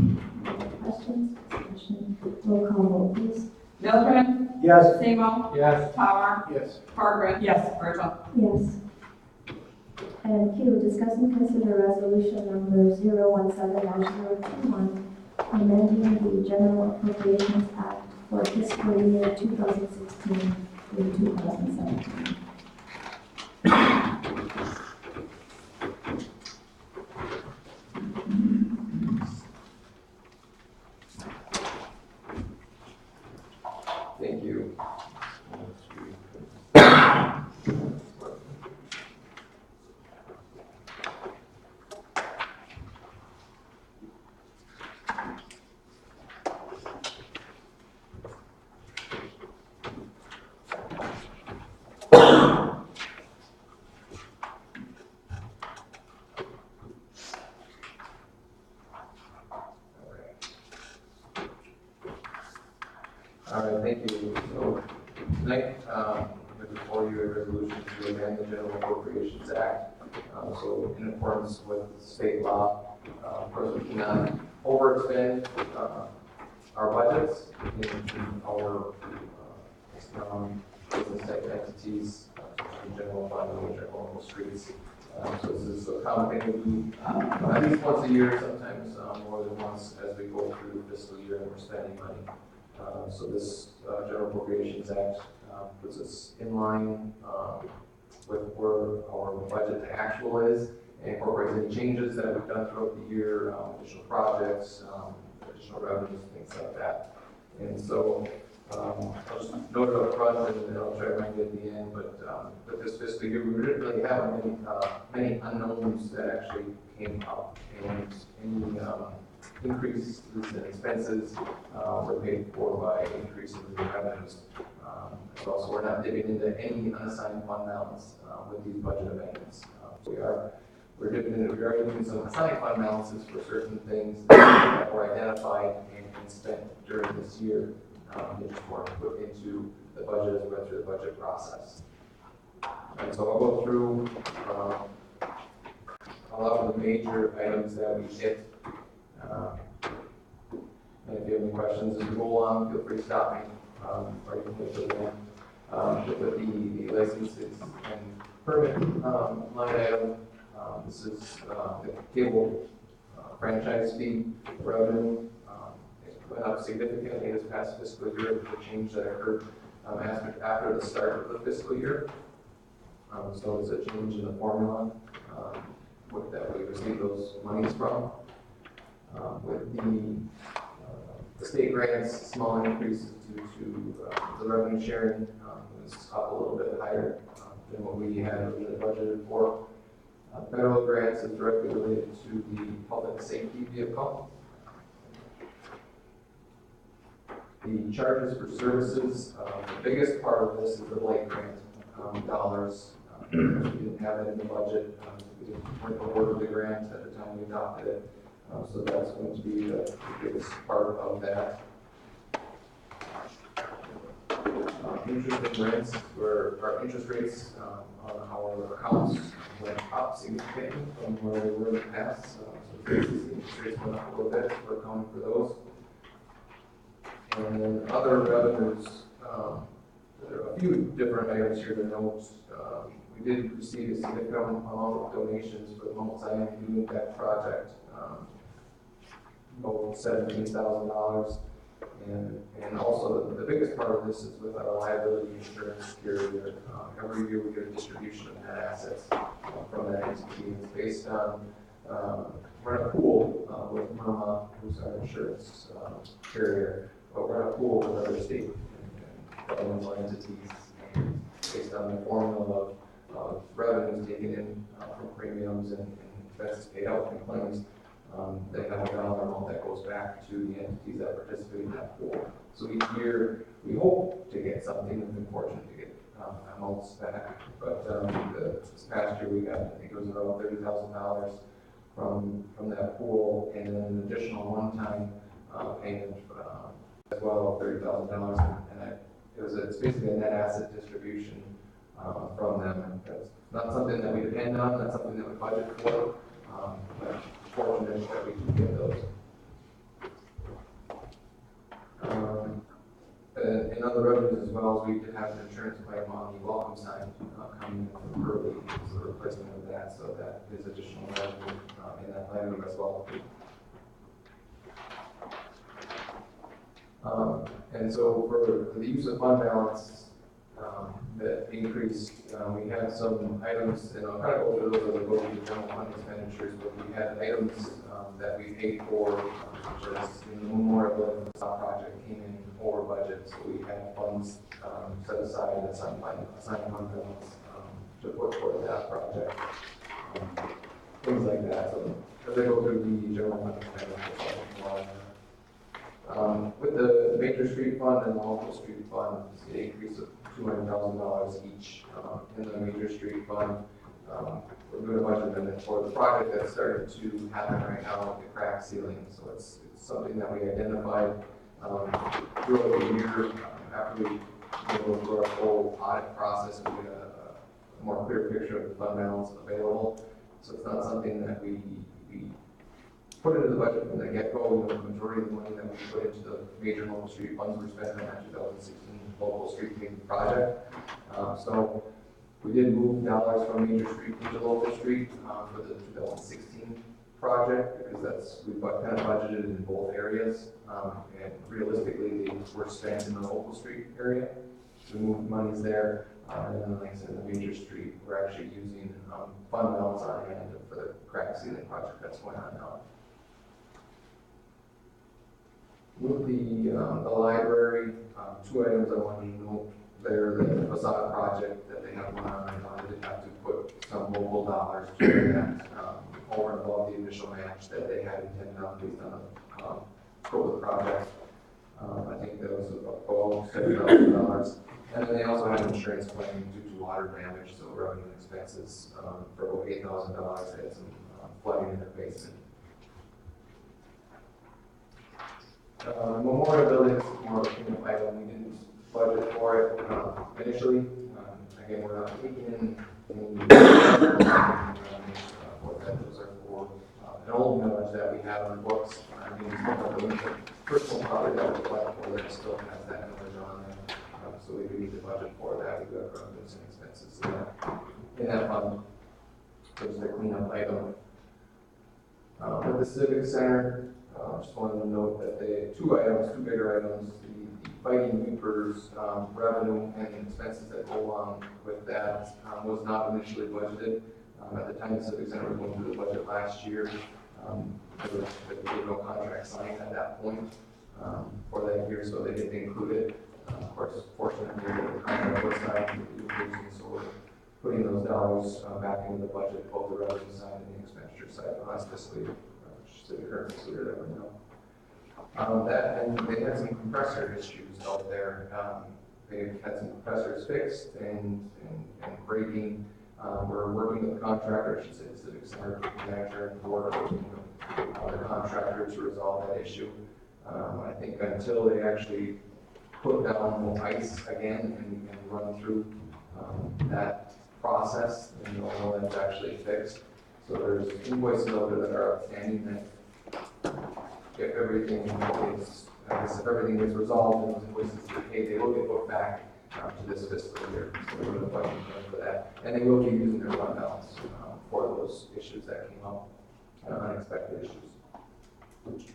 Any questions? Discussion? Roll call vote, please. Middleton. Yes. Seymour. Yes. Power. Yes. Corcoran. Yes. Bergeron. Yes. Item Q, discuss and consider resolution number 017-021, amending the General Appropriations Act for fiscal year 2016 through 2017. Thank you. All right, thank you. So tonight, before you a resolution to amend the General Appropriations Act. So in accordance with state law, of course, we cannot overexpend our budgets in our business entities, the general fund, which are local streets. So this is a common thing we do at least once a year, sometimes more than once as we go through the fiscal year and we're spending money. So this General Appropriations Act puts us in line with where our budget to actual is, and incorporates any changes that we've done throughout the year, additional projects, additional revenues, things like that. And so I'll just note it up front, and then I'll try to remind you at the end, but with this fiscal year, we didn't really have many unknowns that actually came up, and any increases in expenses were paid for by increases in revenues. Also, we're not dipping into any unassigned fund balance with these budget amendments. We're dipping into, we are doing some assigned fund balances for certain things that were identified and spent during this year. They just weren't put into the budget as we went through the budget process. And so I'll go through a lot of the major items that we hit. And if you have any questions as we go along, feel free to stop me, or you can wait till the end. With the licenses and permit line item, this is the cable franchise fee revenue. It went up significantly this past fiscal year with the change that occurred after the start of the fiscal year. So it's a change in the formula that we receive those monies from. With the state grants, small increases due to the revenue sharing was up a little bit higher than what we had budgeted for. Federal grants is directly related to the public safety vehicle. The charges for services, the biggest part of this is the blight grant dollars. We didn't have it in the budget. We didn't award the grant at the time we adopted it. So that's going to be the biggest part of that. Interest and rents, where our interest rates on our accounts went up significantly from where they were in the past. So basically, interest rates went up a little bit, we're accounting for those. And then other revenues, there are a few different items here to note. We did receive a significant amount of donations for the Mount Zion New Impact Project, about $17,000. And also the biggest part of this is with our liability insurance carrier. Every year we get a distribution of net assets from that entity. It's based on, we're in a pool with Murma, who's our insurance carrier, but we're in a pool with other state and governmental entities. And based on the formula of revenues taken in from premiums and expenses paid out from claims, they have a dollar amount that goes back to the entities that participate in that pool. So each year, we hope to get something. We've been fortunate to get amounts back. But this past year, we got, I think it was around $30,000 from that pool, and then an additional one-time payment as well of $30,000. And it's basically a net asset distribution from them. That's not something that we depend on, not something that we budget for, but fortunate that we can get those. And other revenues as well, as we did have an insurance claim on the welcome sign coming in from Curly, so the replacement of that, so that is additional revenue in that item as well. And so for the use of fund balance, that increased, we had some items, and I'll kind of go through those as I go through the general fund expenditures, but we had items that we paid for, which is in the Memorial Building Facade project came in over budget, so we had funds set aside and assigned fund balance to put toward that project, things like that. So as I go through the general fund expenditures, with the Major Street Fund and the Local Street Fund, the increase of $200,000 each in the Major Street Fund. We're doing a budget amendment for the project that's starting to happen right now, the crack ceiling. So it's something that we identified throughout the year after we go through our whole audit process and get a more clear picture of the fund balance available. So it's not something that we put into the budget from the get-go. The majority of the money that we put into the major local street funds were spent on that 2016 local street paving project. So we did move dollars from Major Street into local street for the 2016 project, because we kind of budgeted in both areas, and realistically they were spent in the local street area. So we moved monies there, and then like I said, the Major Street, we're actually using fund balance on hand for the crack ceiling project that's going on now. With the library, two items I want to note there: the facade project that they have going on right now. They did have to put some local dollars to that over and above the initial match that they had intended on based on the scope of the project. I think that was about $7,000. And then they also had an insurance claim due to water damage, so revenue and expenses for about $8,000. They had some flooding in their basement. Memorial Building is more of a cleanup item. We didn't budget for it initially. Again, we're not taking in what those are for. An old millage that we have on the books. I mean, the personal property that we applied for that still has that millage on there. So we do need to budget for that. We do have revenues and expenses in that fund. So it's the cleanup item. With the Civic Center, just wanted to note that the two bigger items, the Fighting Reapers revenue and expenses that go along with that was not initially budgeted. At the time the Civic Center was going through the budget last year, there was no contract signed at that point for that year, so they didn't include it. Of course, fortunately, the contract was signed with the Reapers, so we're putting those dollars back into the budget, both the revenue side and the expenditure side for last fiscal year. The current fiscal year that we know. And they had some compressor issues out there. They had some compressors fixed and breaking. We're working with the contractor, I should say the Civic Center manager and board are working with the contractor to resolve that issue. I think until they actually put down the ice again and run through that process, and you'll know that's actually fixed. So there's invoices out there that are outstanding that if everything is, I guess if everything is resolved and those invoices are paid, they will get booked back to this fiscal year. So we're going to budget for that. And they will be using their fund balance for those issues that came up, unexpected issues.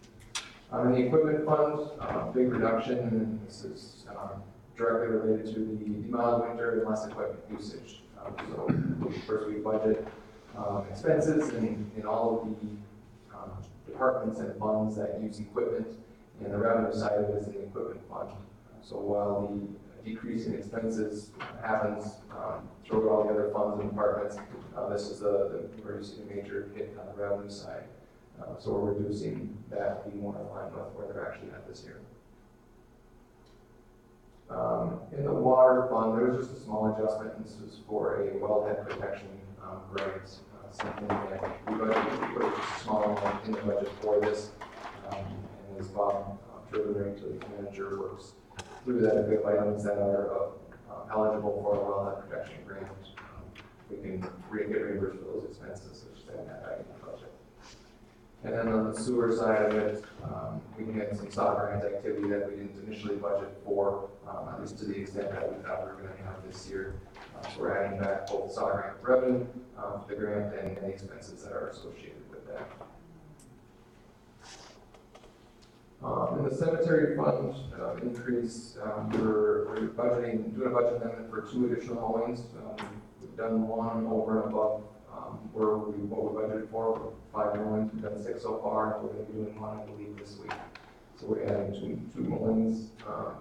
In the equipment fund, big reduction, and this is directly related to the mild winter and less equipment usage. So first we budget expenses in all of the departments and funds that use equipment, and the revenue side of it is in the equipment fund. So while the decrease in expenses happens through all the other funds and departments, this is we're using a major hit on the revenue side. So we're reducing that to be more in line with where they're actually at this year. In the water fund, there was just a small adjustment. This was for a wellhead protection grant, something that we budgeted, put a small amount in the budget for this. And as Bob Turner, the manager, works through that, if we have items that are eligible for a wellhead protection grant, we can get reimbursed for those expenses, which then have back in the budget. And then on the sewer side of it, we had some SAW grant activity that we didn't initially budget for, at least to the extent that we thought we were going to have this year. So we're adding back both SAW grant revenue, the grant, and the expenses that are associated with that. In the cemetery fund increase, we're doing a budget amendment for 2 additional mowings. We've done 1 over and above what we budgeted for, 5 mowings. We've done 6 so far, and we're going to be doing 1, I believe, this week. So we're adding 2 mowings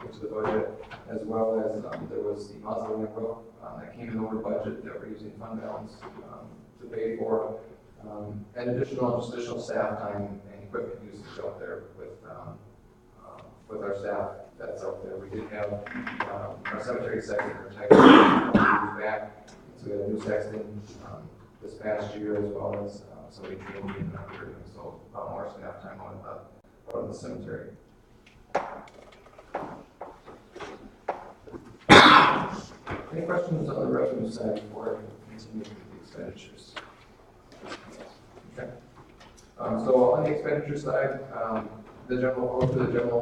into the budget, as well as there was the mausoleum roof that came in over budget that we're using fund balance to pay for, and additional staff time and equipment usage out there with our staff that's out there. We did have our cemetery sexton retired back, so we had a new sexton this past year, as well as somebody trained in recruiting, so more staff time out of the cemetery. Any questions on the revenue side before I continue with the expenditures? Okay. So on the expenditure side, the general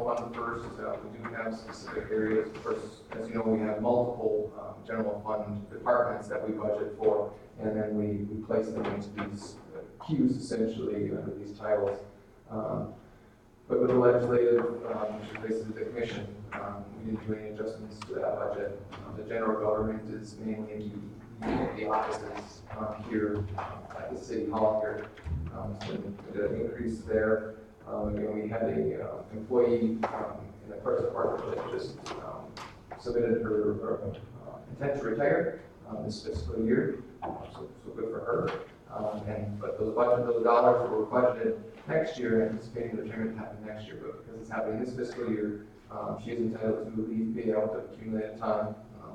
fund first. We do have specific areas. First, as you know, we have multiple general fund departments that we budget for, and then we place them into these queues essentially under these titles. But with the legislative, which is basically the commission, we didn't do any adjustments to that budget. The general government is mainly the offices here at the city hall here. So we did an increase there. We had an employee in the Parks Department that just submitted her intent to retire this fiscal year, so good for her. But those dollars were budgeted next year, anticipating the retirement to happen next year. But because it's happening this fiscal year, she is entitled to leave payout of accumulated time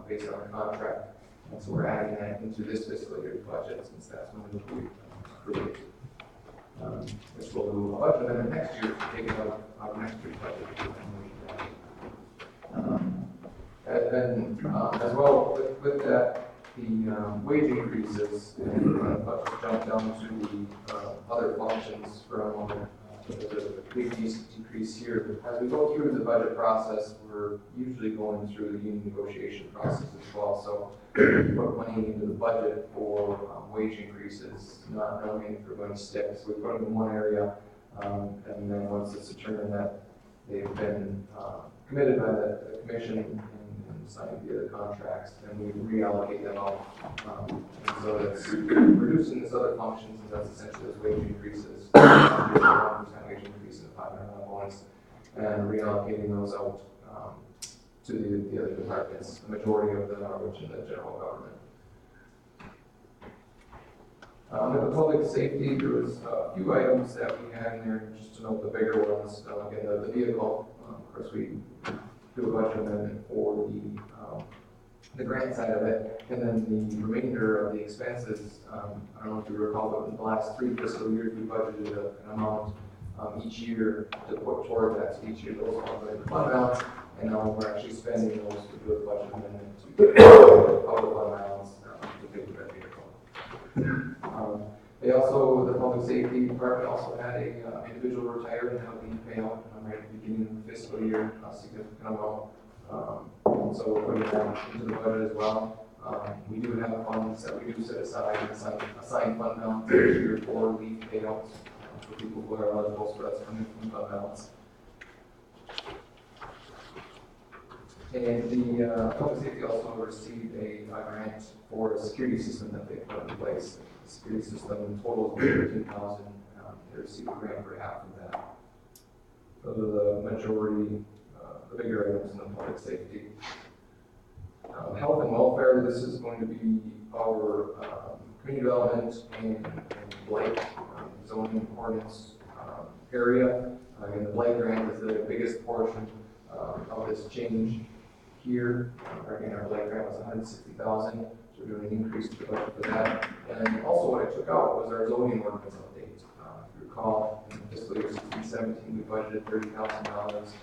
based on her contract. And so we're adding that into this fiscal year's budget, since that's when we approve it. Which we'll do a budget amendment next year to take it out of next year's budget. And then, as well with that, the wage increases, and jump down to the other functions from the big decrease here. As we go through the budget process, we're usually going through the union negotiation process as well. So we put money into the budget for wage increases, not knowing if we're going to stick. So we put them in one area, and then once it's determined that they've been committed by the commission and signed the other contracts, then we reallocate them out. And so that's reducing this other functions, and that's essentially those wage increases, 1% wage increase and $500 bonus, and reallocating those out to the other departments, the majority of them are within the general government. With the public safety, there was a few items that we had in there, just to note the bigger ones. Again, the vehicle, of course, we do a budget amendment for the grant side of it, and then the remainder of the expenses, I don't know if you recall, but in the last 3 fiscal years, we budgeted an amount each year to put toward that. So each year those funds are in the fund balance, and now we're actually spending those to do a budget amendment to get out of the fund balance to pay for that vehicle. They also, the public safety department also had a individual retire and have leave payout right at the beginning of the fiscal year, a significant amount. And so we're putting that into the budget as well. We do have funds that we do set aside, assign fund balance each year for leave payouts for people who are eligible, so that's coming from fund balance. And the public safety also received a grant for a security system that they put in place. The security system total is $13,000. They received a grant for half of that. Those are the majority, the bigger items in the public safety. Health and welfare, this is going to be our community development and blight zoning ordinance area. Again, the blight grant is the biggest portion of this change here. Again, our blight grant was $160,000, so we're doing an increase to the budget for that. And then also what I took out was our zoning ordinance update. If you recall, in fiscal year 16-17, we budgeted $30,000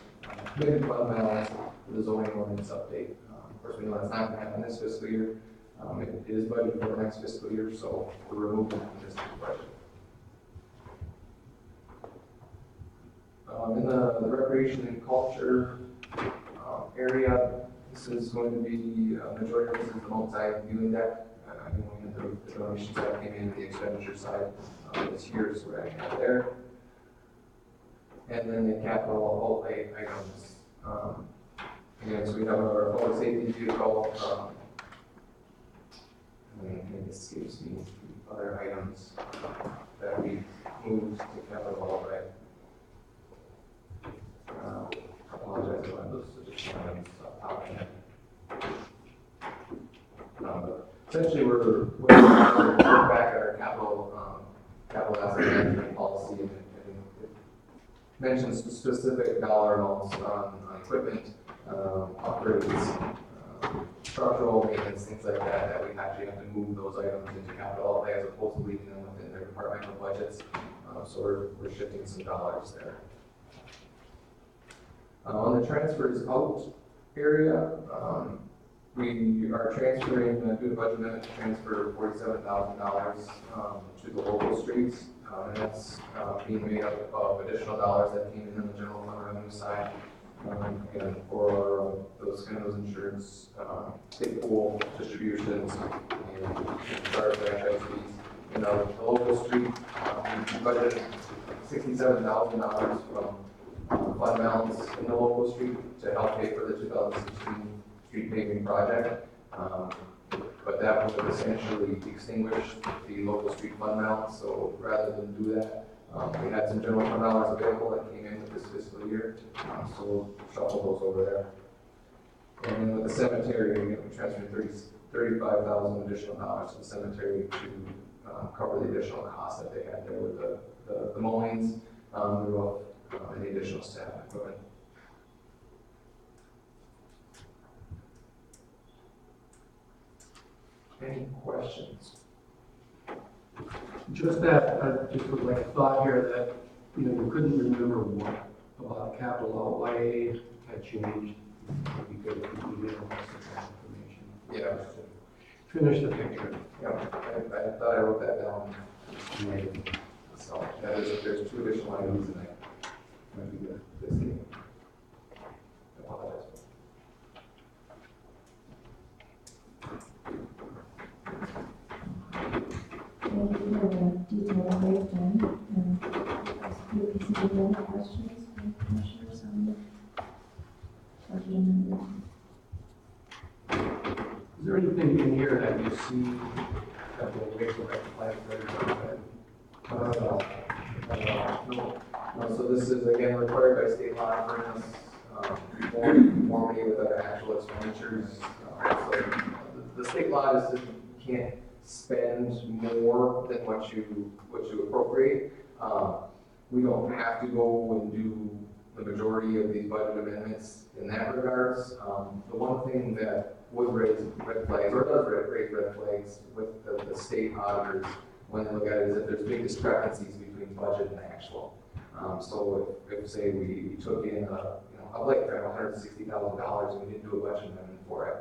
committed fund balance for the zoning ordinance update. Of course, we know that's not going to happen this fiscal year. It is budgeted for the next fiscal year, so we're removing it from this budget. In the recreation and culture area, this is going to be majority of this is the multi-viewing deck. We had the donation side came in, the expenditure side is here, so we're adding that there. And then the capital outlay items. Again, so we have our public safety vehicle. And it escapes me the other items that we moved to capital outlay. I apologize for those additional items off my head. Essentially, we're back at our capital asset management policy, and it mentions specific dollar amounts on equipment, upgrades, structural maintenance, things like that, that we actually have to move those items into capital outlay as opposed to leaving them within their departmental budgets. So we're shifting some dollars there. On the transfers out area, we are transferring, due to budget amendment, to transfer $47,000 to the local streets, and that's being made up of additional dollars that came in on the general fund revenue side. Again, for those kind of insurance, state pool distributions, and charge franchise fees. And the local street, we budgeted $67,000 from fund balance in the local street to help pay for the 2016 street paving project. But that would essentially extinguish the local street fund balance. So rather than do that, we had some general fund dollars available that came in with this fiscal year. So we'll shuffle those over there. And then with the cemetery, we transferred $35,000 additional dollars to the cemetery to cover the additional costs that they had there with the mowings, the roof, and the additional staff equipment. Any questions? Just that, just was like a thought here that, you couldn't remember what about capital outlay had changed. It'd be good if we did have some information. Yeah. Finish the picture. Yeah, I thought I wrote that down. So there's 2 additional items in there. Might be good this game. I apologize. Thank you for the detailed breakdown. Maybe some other questions from commissioners on the budget amendment? Is there anything in here that you see that will make the right plan for No, so this is again required by state law to bring us more conformity with our actual expenditures. So the state law is that you can't spend more than what you appropriate. We don't have to go and do the majority of these budget amendments in that regards. The one thing that would raise red flags, or does raise red flags with the state auditors, when they look at it, is that there's big discrepancies between budget and actual. So if say we took in a lake grant of $160,000, we didn't do a budget amendment for it.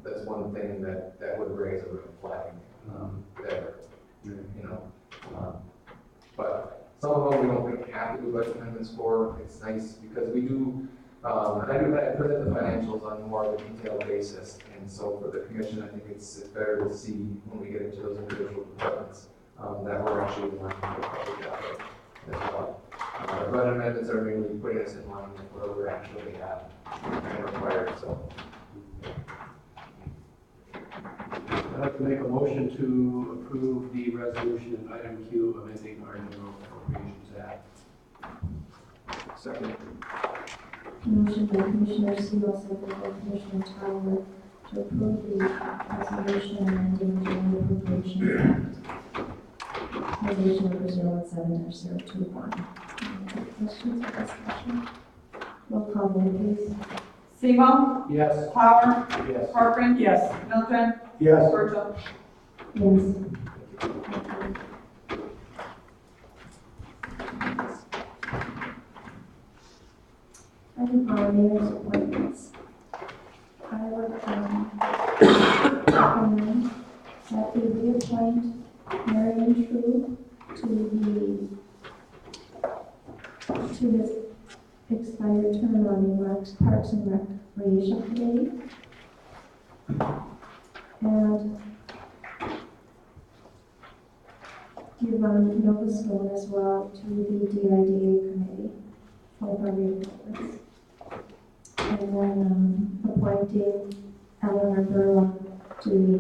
That's one thing that would raise a red flag there, but some of them we don't have to do budget amendments for. It's nice because we do, and I present the financials on more of a detailed basis, and so for the commission, I think it's better to see when we get into those individual departments that we're actually in line with what we got as well. Budget amendments are mainly putting us in line with where we're actually at and required, so. I'd like to make a motion to approve the resolution in item Q amending our General Appropriations Act. Second. Motion by Commissioner Seaver, second by Commissioner Tyler, to approve the resolution amending the General Appropriations Act. Resolution number 017-021. Any questions or discussion? Roll call vote, please. Seaver? Yes. Power? Yes. Corcoran? Yes. Middleton? Yes. Virgil? Yes. Item R, mayor's appointments. I would recommend that we reappoint Marion True to his expired term on the Parks and Recreation Committee. And give Nova Stone as well to the DIDA committee for the reappointments. And then appointing Eleanor Burlock to the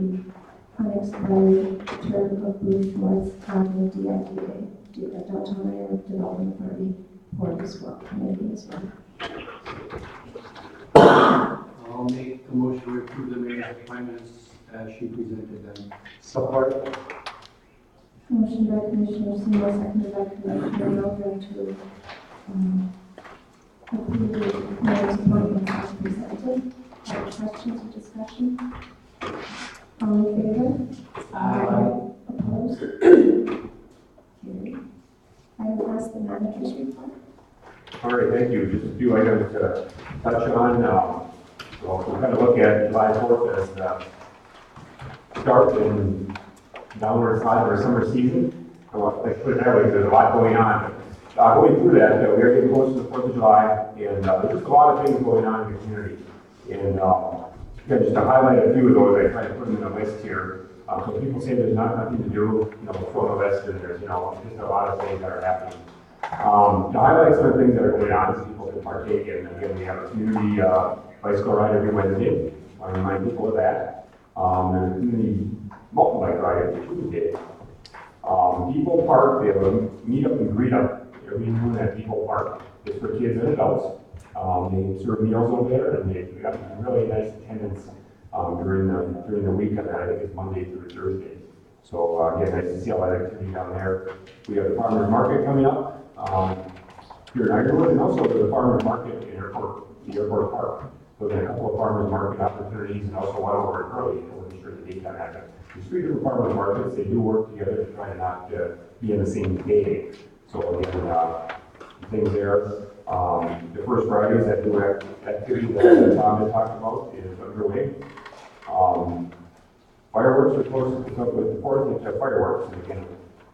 unexpired term of Bruce Morris on the DIDA, Downtown Area Development Authority board as well, committee as well. I'll make the motion to approve the mayor's appointments as she presented them. Support. Motion by Commissioner Seymour, seconded by Commissioner Mildred to approve the mayor's appointments as presented. Any questions or discussion? All in favor? Aye. Opposed? Carried. Item S, the manager's report. All right, thank you. Just a few items to touch on. Well, we'll kind of look at July 4th as the start and downward side of our summer season. Well, let's put it that way, there's a lot going on. Going through that, we are getting close to the 4th of July, and there's just a lot of things going on in the community. And again, just to highlight a few of those, I tried to put them in a list here. So people say there's nothing to do, before the list, and there's, just a lot of things that are happening. To highlight some of the things that are going on, so people can partake in. Again, we have a community bicycle ride every Wednesday. I remind people of that. And a community mountain bike ride every Tuesday. Depot Park, they have a meet up and greet up every noon at Depot Park. It's for kids and adults. They serve meals over there, and they've got really nice attendance during the week of that. I think it's Monday through Thursday. So again, nice to see all that activity down there. We have the farmers market coming up here in Ironwood, and also the farmers market in the airport park. So there's a couple of farmers market opportunities, and also one over in Hurley. I wasn't sure the daytime had it. These three different farmers markets, they do work together to try to not be in the same day. So again, things there. The first Fridays that do activity that Tom had talked about is underway. Fireworks are supposed to come with the 4th of fireworks. And again,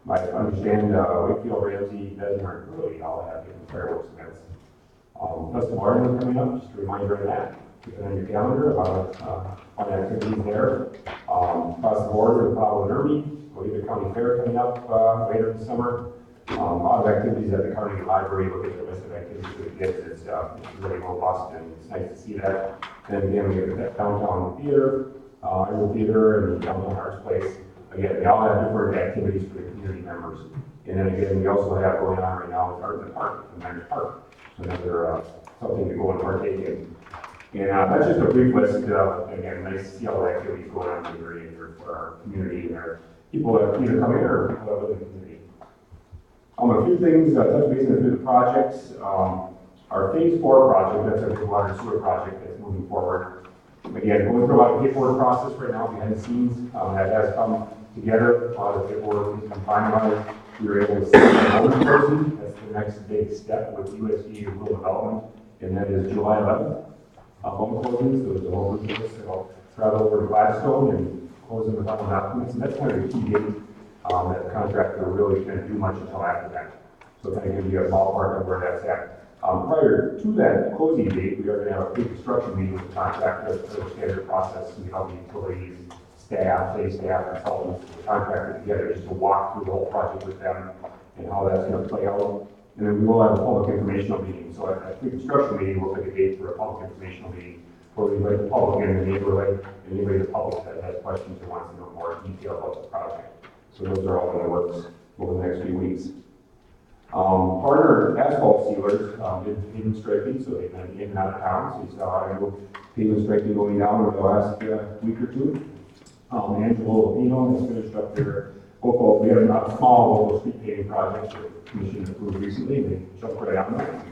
I understand Wakefield, Ramsey, Bessemer, and Hurley all have different fireworks events. Festival Arden coming up, just a reminder of that. Keep it on your calendar about fun activities there. Across the border with Pablo and Ernie, Oliva County Fair coming up later in the summer. A lot of activities at the county library. Look at the list of activities for the kids. It's really robust, and it's nice to see that. And again, we have that downtown theater, Iowa Theater, and the downtown arts place. Again, they all have different activities for the community members. And then again, we also have going on right now with Art in the Park, the Myers Park. So another something to go and partake in. And that's just a brief list. Again, nice to see all the activities going on in the area here for our community and our people that either come in or live in the community. A few things, touch base on a few of the projects. Our Phase 4 project, that's our big water and sewer project that's moving forward. Again, going through a lot of paperwork process right now behind the scenes. That has come together, the paperwork has been finalized. We were able to set a loan closing. That's the next big step with USD and rural development, and that is July 11th. Loan closing, so there's a whole group of us that'll travel over to Gladstone and close in the final documents, and that's kind of the key date that the contractor really can't do much until after that. So kind of give you a ballpark of where that's at. Prior to that closing date, we are going to have a pre-construction meeting with the contractor for the standard process. We help the utilities, staff, city staff, consultants, the contractor together just to walk through the whole project with them and how that's going to play out. And then we will have a public informational meeting. So at a pre-construction meeting, we'll take a date for a public informational meeting where we invite the public in, the neighborhood, and anybody in the public that has questions or wants to know more detail about the project. So those are all in the works over the next few weeks. Partner asphalt sealers did pavement striping, so they've been in and out of town. So you saw a new pavement striping going down over the last week or two. Angelo Lupino has finished up their local, we have a small local street paving project that the commission approved recently. They jumped right on that.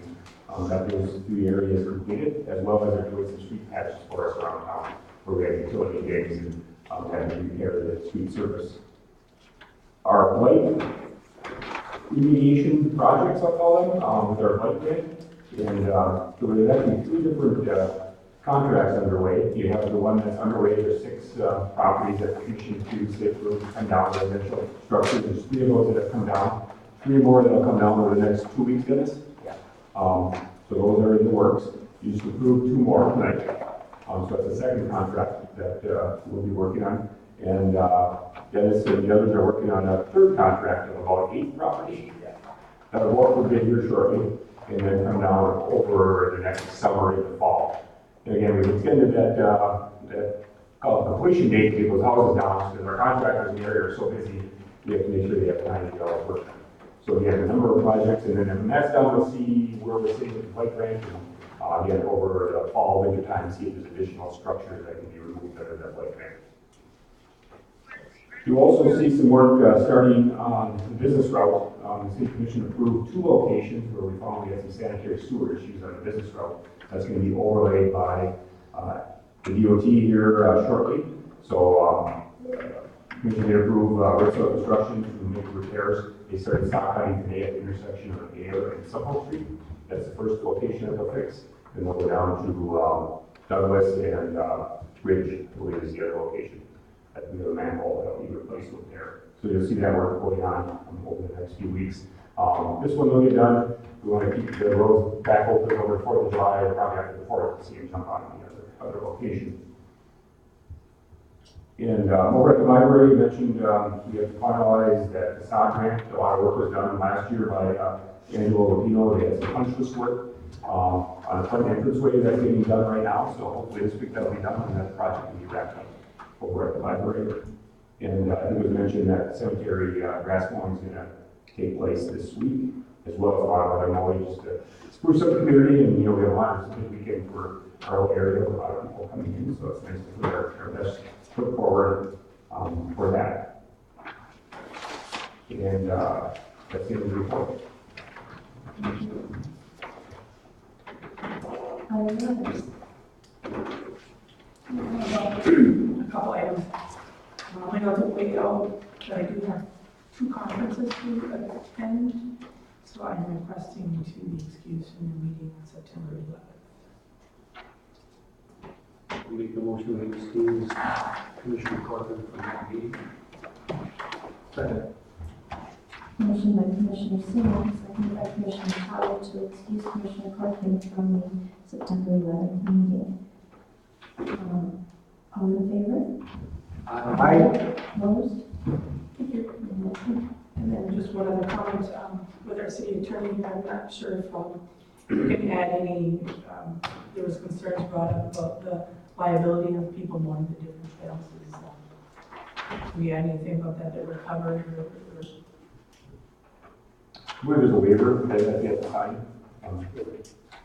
Got those 3 areas completed, as well as they're doing some street patches for us around town, where we have utility digs and had to repair the street surface. Our blight remediation projects, I'll call them, with our blight grant. And so there's actually 3 different contracts underway. You have the one that's underway, there's 6 properties that the commission to safe room come down, residential structures. There's 3 of those that have come down. 3 more that will come down over the next 2 weeks, Dennis. So those are in the works. You just approved 2 more tonight. So that's the second contract that we'll be working on. And Dennis and the others are working on a 3rd contract of about 8 properties. That'll work for bid here shortly, and then come down over the next summer and the fall. And again, we've extended that completion date to get those houses down because our contractors in the area are so busy, we have to make sure they have time to get all the work done. So again, a number of projects, and then when that's done, we'll see where we're sitting with the blight grant, and again, over the fall, winter time, see if there's additional structures that can be removed under that blight grant. You also see some work starting on the business route. The city commission approved 2 locations where we found we had some sanitary sewer issues on the business route. That's going to be overlaid by the DOT here shortly. So commission did approve Ritzel Construction to make repairs. They started stock cutting today at the intersection of Gale and Suffolk Street. That's the first location that they'll fix. And they'll go down to Douglas and Ridge, I believe is the other location. At the manhole that will be replaced with there. So you'll see that work going on over the next few weeks. This one will get done. We want to keep the roads back open over the 4th of July, or probably after the 4th to see them jump on the other location. And over at the library, you mentioned we have finalized that facade grant. A lot of work was done last year by Angelo Lupino. They had some punch list work on the front entranceway that's getting done right now. So hopefully this week that'll be done and that project will be wrapped up over at the library. And I think it was mentioned that cemetery grass mowing is going to take place this week, as well as a lot of other mowing, just to spruce up the community. And, we have a lot of good weekend for our whole area, with a lot of people coming in, so it's nice to put our best foot forward for that. And that's the end of the report. A couple items. I know it's a way out, but I do have 2 conferences to attend, so I'm requesting to be excused from the meeting on September 11th. Make the motion to excuse Commissioner Corcoran from that meeting. Second. Motion by Commissioner Simmons, seconded by Commissioner Howard to excuse Commissioner Corcoran from the September 11th meeting. All in favor? Aye. Opposed? And then just one other comment, with our city attorney, I'm not sure if we can add any, there was concerns brought up about the liability of people mowing the different trails. Do we add anything about that we're covered or Well, there's a waiver that you have to sign,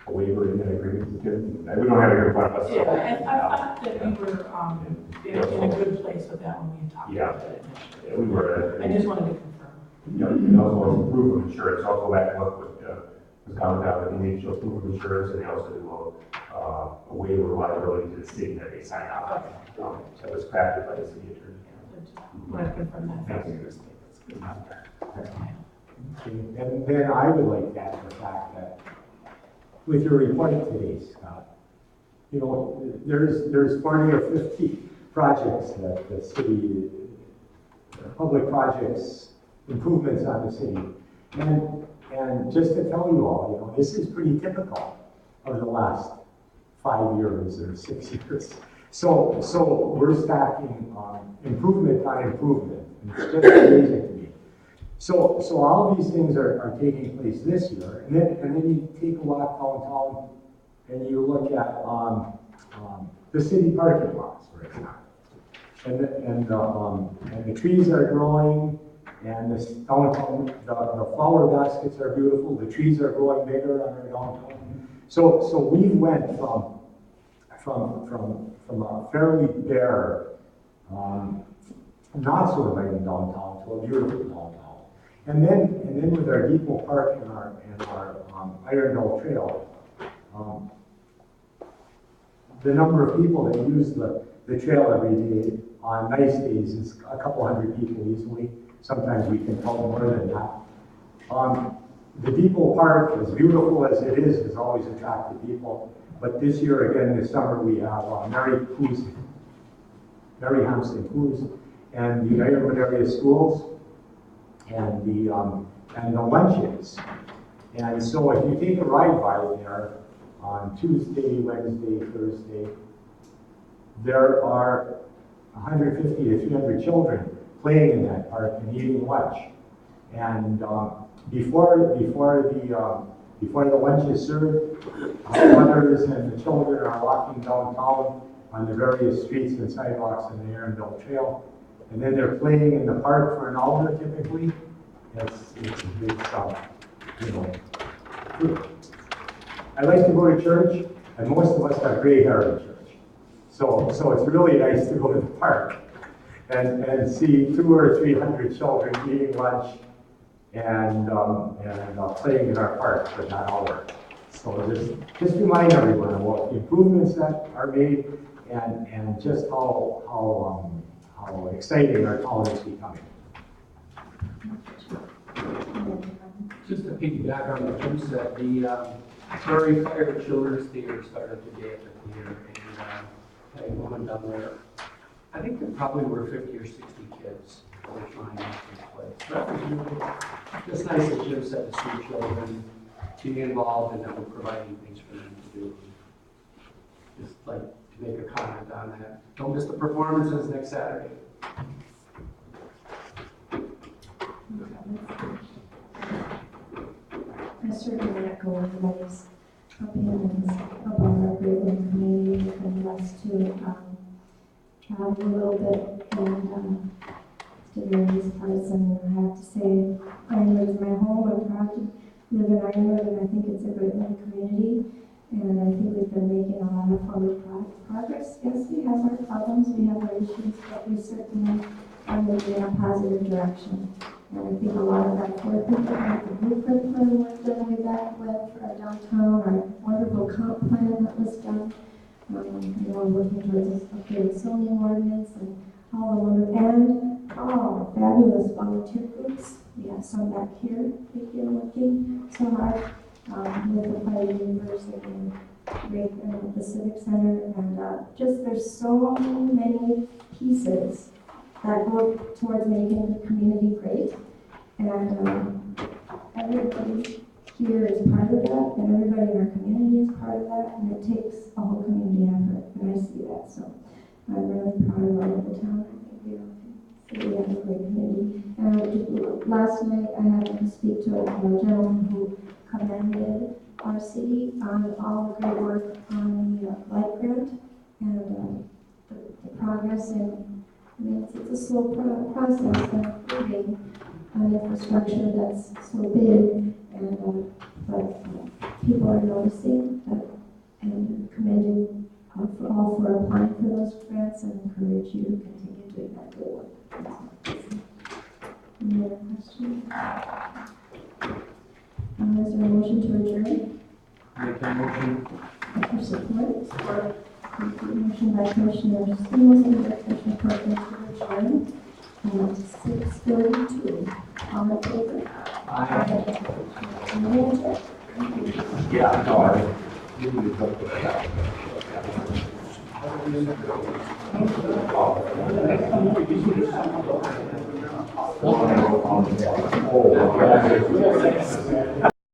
a waiver in that agreement with him. We don't have it here in front of us. Yeah, and I thought that we were in a good place with that when we talked about it. Yeah, we were. I just wanted to confirm. Yeah, and also proof of insurance, also back up with Commandant, that they need to show proof of insurance, and they also do a waiver of liability to the city that they sign off. That was crafted by the city attorney. want to confirm that. And then I would like to add the fact that with your report today, Scott, you know, there's 40 or 50 projects that the city, public projects, improvements on the city. And just to tell you all, you know, this is pretty typical of the last 5 years or 6 years. So we're stacking improvement on improvement. And it's just amazing to me. So all of these things are taking place this year, and then you take a walk downtown and you look at the city parking lots, for example, and the trees are growing, and this downtown, the flower baskets are beautiful, the trees are growing bigger on our downtown. So we went from a fairly bare, not so inviting downtown to a beautiful downtown. And then with our Depot Park and our Ironville Trail, the number of people that use the trail every day on nice days is a couple hundred people easily. Sometimes we can count more than that. The Depot Park, as beautiful as it is, has always attracted people. But this year, again, this summer, we have Mary Hampson Cruz, and the Ironwood area schools, and the lunches. And so if you take a ride by there on Tuesday, Wednesday, Thursday, there are 150 to 300 children playing in that park and eating lunch. And before the lunch is served, the mothers and the children are walking downtown on the various streets and sidewalks in the Ironville Trail. And then they're playing in the park for an hour typically. It's you know. I like to go to church, and most of us have gray hair in church. So it's really nice to go to the park and see 200 or 300 children eating lunch and playing in our park for that hour. So just remind everyone about the improvements that are made and just how exciting our town is becoming. Just to piggyback on what Jim said, the Prairie Fire Children's Theater started today at the theater, and had a woman down there. I think there probably were 50 or 60 kids that were trying out this place. That was really just nice that Jim said to see children being involved and that we're providing things for them to do. Just like to make a comment on that. Don't miss the performances next Saturday. I certainly echo everybody's opinions about our great little community and us to travel a little bit and to various parts. And I have to say, Ironwood is my home. I'm proud to live in Ironwood, and I think it's a great little community. And I think we've been making a lot of forward progress. Yes, we have our problems, we have our issues, but we certainly are moving in a positive direction. And I think a lot of that work, the blueprint plan work done way back when for our downtown, our wonderful comp plan that was done. We're working towards this updated zoning ordinance and all the wonderful, and fabulous volunteer groups. We have some back here, they've been working so hard with the Fire University and the Civic Center, and just there's so many pieces that go towards making the community great. And everybody here is part of that, and everybody in our community is part of that, and it takes a whole community effort, and I see that. So I'm really proud of our little town. I think we have a great community. And last night I had to speak to a gentleman who commended our city on all the great work on the light grant and the progress in. I mean, it's a slow process of moving an infrastructure that's so big, and but people are noticing that and commending for applying for those grants, and encourage you to continue doing that good work. Any other questions? Is there a motion to adjourn? Make that motion. For support? Support. Motion by Commissioner Stevens, second by Commissioner Perkins to adjourn. and 6:32. All in favor? Aye. Manager? Yeah, no, I. Thank you.